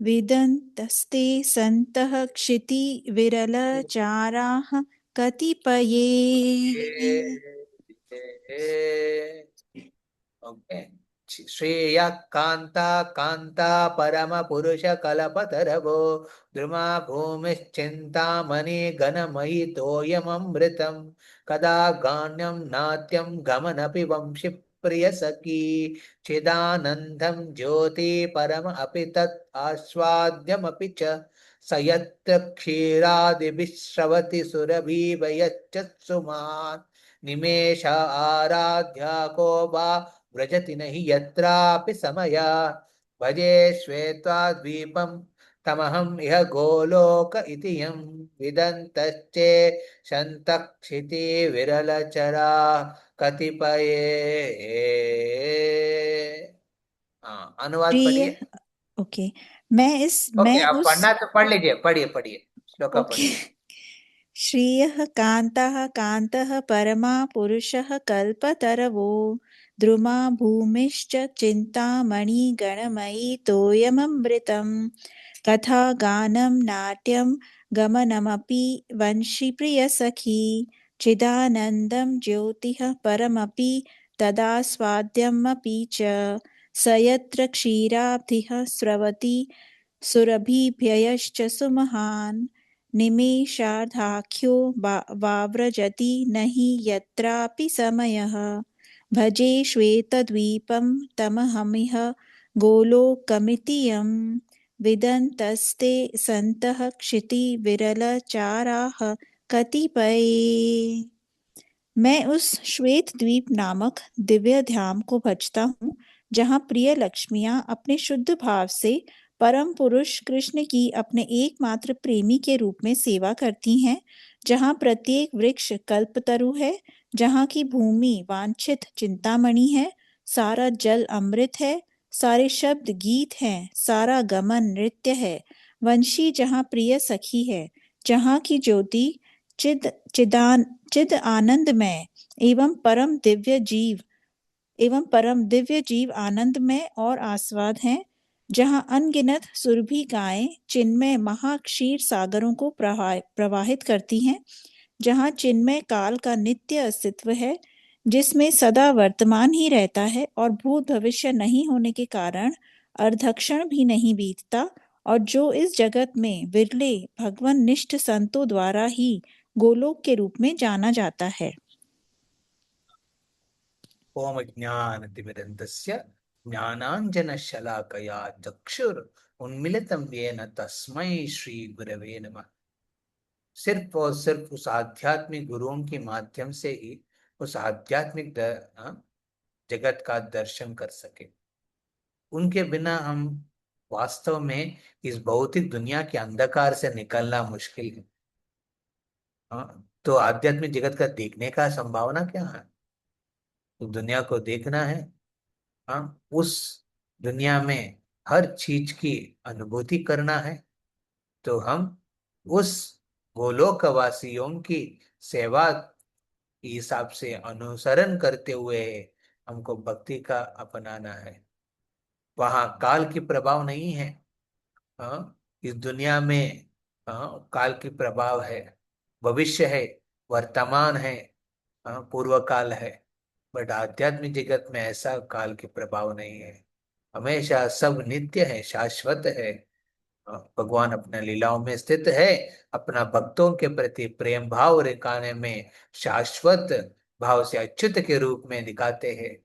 विदन्तस्ते सन्तः क्षितिविरलचाराः कतिपये। ओके। श्रेया कांता कांता परम पुरुष कल्पतरवो। द्रुमा भूमिश्चिन्तामणि घनमयि तोयममृतम्। कदा गान्यं नाट्यं गमनपि वंशि प्रिय सखी। चिदानन्दं ज्योति परम अपि तत् आस्वाद्यमपि च। स यत्र क्षीरादिभिः स्रवति सुरभिवयश्च सुमान्। निमेष आराध्या को वा व्रजति नहि यत्रापि समया। भजे श्वेत्वाद्वीपं तमहं इह गोलोक इति यम्। विदन्तश्चे शन्तक्षिति विरलचरा कतिपये। हाँ, अनुवाद प्रिय पढ़िए। ओके मैं ओके, आप उस पढ़ना तो पढ़ लीजिए, पढ़िए पढ़िए, श्लोका ओके पढ़िए। श्रियः कान्तः कान्तः परमा पुरुषः कल्पतरवो। द्रुमा भूमिश्च चिन्तामणि गणमयी तोयममृतम् कथा गानं नाट्यं गमनमपि वंशी प्रियसखी चिदानन्दं ज्योतिः परमपि तदास्वाद्यमपि च स यत्र क्षीराब्धिः स्रवति सुरभिभ्ययश्च सुमहान् निमेषार्धाख्यो वाव्रजति न हि यत्रापि समयः भजे श्वेतद्वीपं तमहमिह गोलोकमिति यम् विदन्तस्ते सन्तः क्षितिविरलचाराः कतिपये। मैं उस श्वेत द्वीप नामक दिव्य धाम को भजता हूँ जहाँ प्रिय लक्ष्मियाँ अपने शुद्ध भाव से परम पुरुष कृष्ण की अपने एकमात्र प्रेमी के रूप में सेवा करती हैं, जहाँ प्रत्येक वृक्ष कल्पतरु है, जहाँ की भूमि वांछित चिंतामणि है, सारा जल अमृत है, सारे शब्द गीत हैं, सारा गमन नृत्य है, वंशी जहाँ प्रिय सखी है, जहाँ की ज्योति चिद आनंदमय एवं परम दिव्य जीव आनंदमय और आस्वाद हैं, जहाँ अनगिनत सुरभि गायें चिन्मय महाक्षीर सागरों को प्रवाहित करती हैं, जहाँ चिन्मय काल का नित्य अस्तित्व है, जिसमें सदा वर्तमान ही रहता है और भूत भविष्य नहीं होने के कारण अर्धक्षण भी नहीं बीतता, और जो इस जगत में विरले भगवन निष्ठ संतों द्वारा ही गोलोक के रूप में जाना जाता है। ओम ज्ञानतिमिरन्दस्य ज्ञानाञ्जनशलाकया चक्षुरुन्मिलितं येन तस्मै श्री गुरवे नमः। सिर्फ और सिर्फ उस आध्यात्मिक गुरुओं के माध्यम से ही उस आध्यात्मिक जगत का दर्शन कर सके। उनके बिना हम वास्तव में इस भौतिक दुनिया के अंधकार से निकलना मुश्किल है। तो आध्यात्मिक जगत का देखने का संभावना क्या है? तो दुनिया को देखना है, उस दुनिया में हर चीज की अनुभूति करना है, तो हम उस गोलोकवासियों की सेवा के हिसाब से अनुसरण करते हुए हमको भक्ति का अपनाना है। वहां काल की प्रभाव नहीं है। इस दुनिया में काल की प्रभाव है, भविष्य है, वर्तमान है, पूर्व काल है, बट आध्यात्मिक जगत में ऐसा काल के प्रभाव नहीं है। हमेशा सब नित्य है, शाश्वत है। भगवान अपने लीलाओं में स्थित है, अपना भक्तों के प्रति प्रेम भाव दिखाने में शाश्वत भाव से अच्युत के रूप में दिखाते हैं।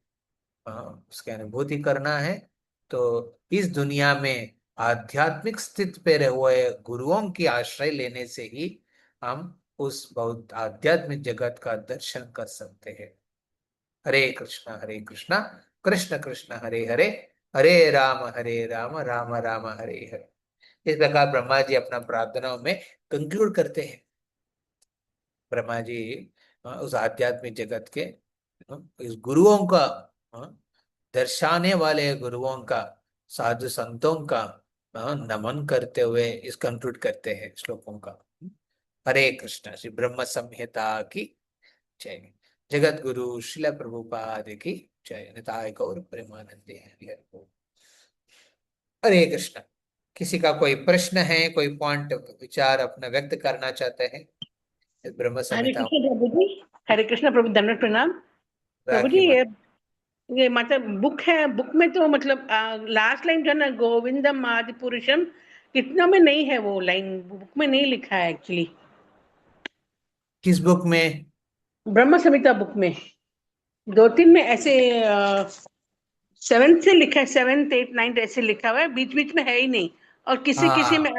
उसकी अनुभूति करना है तो इस दुनिया में आध्यात्मिक स्थिति पे हुए गुरुओं की आश्रय लेने से ही हम उस बहुत आध्यात्मिक जगत का दर्शन कर सकते हैं। हरे कृष्णा कृष्ण कृष्ण हरे हरे, हरे राम राम राम हरे हरे। इस प्रकार ब्रह्मा जी अपना प्रार्थनाओं में कंक्लूड करते हैं। ब्रह्मा जी उस आध्यात्मिक जगत के इस गुरुओं का दर्शाने वाले गुरुओं का, साधु संतों का नमन करते हुए इस कंक्लूड करते हैं श्लोकों का। हरे कृष्ण। श्री ब्रह्म संहिता की जय। जगत गुरु श्रील प्रभुपाद की जय। निताय गौर प्रेमानंदे हरि बोल। हरे कृष्ण। किसी का कोई प्रश्न है, कोई पॉइंट विचार अपना व्यक्त करना चाहते हैं ब्रह्म हरे संहिता? कृष्ण प्रभु जी। हरे कृष्ण प्रभु, दंडवत प्रणाम प्रभु जी। ये मतलब बुक है, बुक में तो मतलब लास्ट लाइन जो है ना, गोविंदम आदि पुरुषम, कितना में नहीं है वो लाइन, बुक में नहीं लिखा है एक्चुअली। किस बुक में? ब्रह्म संहिता बुक में 2-3 में ऐसे 7th से लिखा है, 7th 8th 9th ऐसे लिखा हुआ है, बीच बीच में है ही नहीं। और किसी किसी में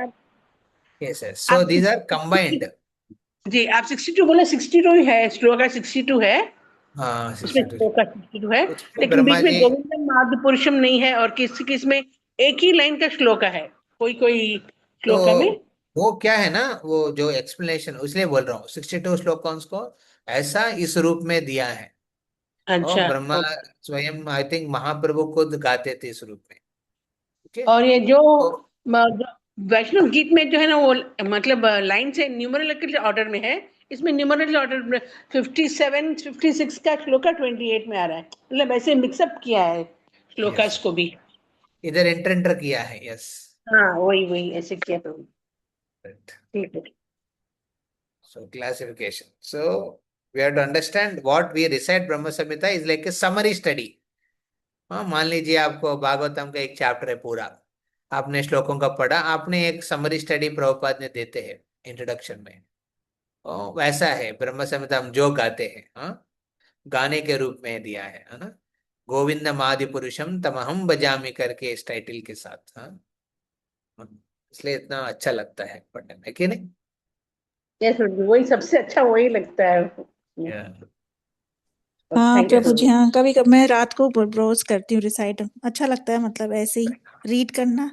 yes, yes. So these are combined. जी आप 62 बोले, 62 है, श्लोक का 62 है। हाँ, उसमें 62 श्लोक का 62 है, लेकिन ब्रह्मा बीच में जी गोविंदम आदि पुरुषम नहीं है, और किसी किसी में एक ही लाइन का श्लोक है, कोई कोई तो श्लोक में। वो क्या है ना, वो जो एक्सप्लेनेशन, इसलिए बोल रहा हूँ 62 श्लोकों को ऐसा इस रूप में दिया है। और अच्छा, ब्रह्मा स्वयं, आई थिंक महाप्रभु खुद गाते थे इस रूप में। okay? और ये जो तो वैष्णव गीत में जो है ना, वो मतलब लाइन से न्यूमरल ऑर्डर में है, इसमें न्यूमरल ऑर्डर 57 56 का श्लोका 28 में आ रहा है, मतलब ऐसे मिक्सअप किया है श्लोकास Yes. को भी। इधर एंटर किया है, यस। हाँ वही वही ऐसे किया प्रभु। Right. ठीक है। So classification. So we have to understand what we recite Brahma Samhita is like a summary study. हाँ, मान लीजिए आपको भागवतम का एक चैप्टर है पूरा, आपने श्लोकों का पढ़ा, आपने एक समरी स्टडी प्रभुपाद ने देते हैं इंट्रोडक्शन में। वैसा है ब्रह्म संहिता हम जो गाते हैं, हाँ, गाने के रूप में दिया है ना। गोविंदम आदि पुरुषम तमहम बजामि करके इस टाइटल के साथ, हाँ, इसलिए इतना अच्छा लगता है पढ़ने में, कि नहीं? यस प्रभु, वही सबसे अच्छा वही लगता है। Yeah. हाँ थैंक यू प्रभु जी, हाँ कभी कभी मैं रात को ब्रोज करती हूँ रिसाइट, अच्छा लगता है, मतलब ऐसे ही रीड करना,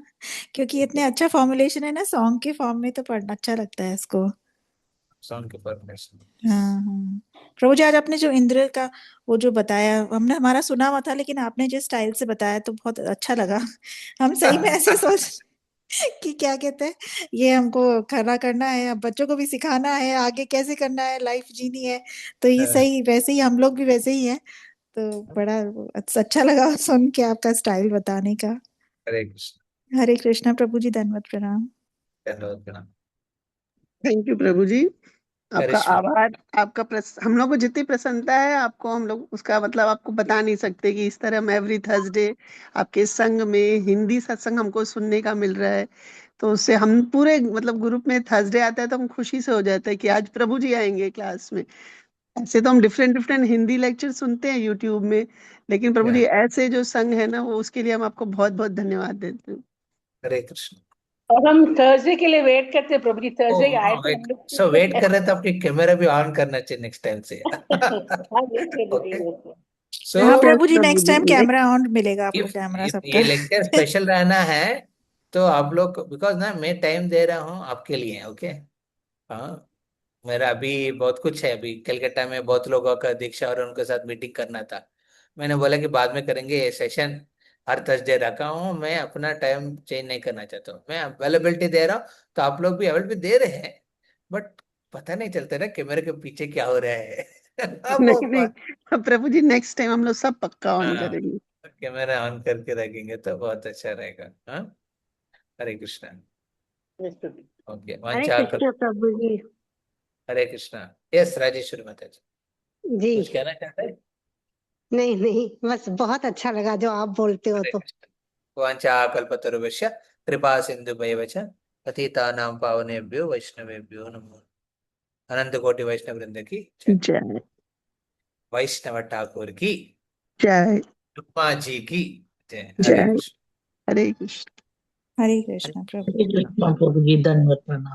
क्योंकि इतने अच्छा फॉर्मुलेशन है ना सॉन्ग के फॉर्म में, तो पढ़ना अच्छा लगता है इसको। Sound के परफॉर्मेंस। हाँ प्रभु जी, आज आपने जो इंद्र का वो जो बताया, हमने हमारा सुना हुआ था, लेकिन आपने जिस स्टाइल से बताया तो बहुत अच्छा लगा। हम सही में ऐसे सोच कि क्या कहते हैं, ये हमको खड़ा करना है, अब बच्चों को भी सिखाना है, आगे कैसे करना है, लाइफ जीनी है, तो ये सही, वैसे ही हम लोग भी वैसे ही हैं। तो बड़ा अच्छा लगा सुन के आपका स्टाइल बताने का। हरे कृष्ण। हरे कृष्णा प्रभु जी, धन्यवाद, प्रणाम। धन्यवाद प्रणाम। थैंक यू प्रभु जी, आपका करिश्मा। आभार। आपका हम लोग को जितनी प्रसन्नता है आपको, हम लोग उसका मतलब आपको बता नहीं सकते कि इस तरह हम एवरी थर्सडे आपके संग में हिंदी सत्संग हमको सुनने का मिल रहा है, तो उससे हम पूरे मतलब ग्रुप में थर्सडे आता है तो हम खुशी से हो जाते हैं कि आज प्रभु जी आएंगे क्लास में। ऐसे तो हम डिफरेंट डिफरेंट हिंदी लेक्चर सुनते हैं यूट्यूब में, लेकिन प्रभु जी ऐसे जो संग है ना, वो उसके लिए हम आपको बहुत बहुत धन्यवाद देते हैं। हरे कृष्ण। और हम थर्सडे के लिए वेट करते हैं प्रभु जी, थर्सडे आए तो हम लोग। सो वेट कर रहे तो आपकी कैमरा भी ऑन करना चाहिए नेक्स्ट टाइम से। हाँ yes, Prabhu ji, okay. yes, yes. So हाँ Prabhu ji, Prabhu next ji, time camera on मिलेगा आपको, इफ कैमरा सबका। ये लेक्चर स्पेशल रहना है तो आप लोग, बिकॉज ना मैं टाइम दे रहा हूँ आपके लिए, ओके। हाँ, मेरा अभी बहुत कुछ है, अभी कलकत्ता में बहुत लोगों का दीक्षा और उनके साथ मीटिंग करना था। मैंने बोला कि बाद में करेंगे, ये सेशन हर थर्सडे रखा हूँ, मैं अपना टाइम चेंज नहीं करना चाहता हूँ, मैं अवेलेबिलिटी दे रहा हूँ, तो आप लोग भी अवेलेबिलिटी दे रहे हैं, बट पता नहीं चलता ना कैमरे के पीछे क्या हो रहा है। नहीं नहीं प्रभु जी, नेक्स्ट टाइम हम लोग सब पक्का ऑन हाँ, करेंगे। कैमरा ऑन करके रखेंगे तो बहुत अच्छा रहेगा। हाँ, हरे कृष्णा। Yes, प्रभु जी। ओके, हरे कृष्ण प्रभु जी। हरे कृष्णा। यस, राजेश्वरी माता जी जी कुछ कहना चाहते हैं? नहीं नहीं, बस बहुत अच्छा लगा जो आप बोलते हो हरे तो। कृष्ण। वाञ्छाकल्पतरुभ्यश्च कृपा सिन्धुभ्यैव च पतितानां पावनेभ्यो वैष्णवेभ्यो नमो। अनंत कोटि वैष्णव वृंद की जय। जय वैष्णव ठाकुर की, जय रुक्मा जी की जय। हरे जय। कृष्ण। हरे कृष्ण। हरे कृष्णा प्रभु। हरे कृष्णा प्रभु जी, धन्यवाद, प्रणाम।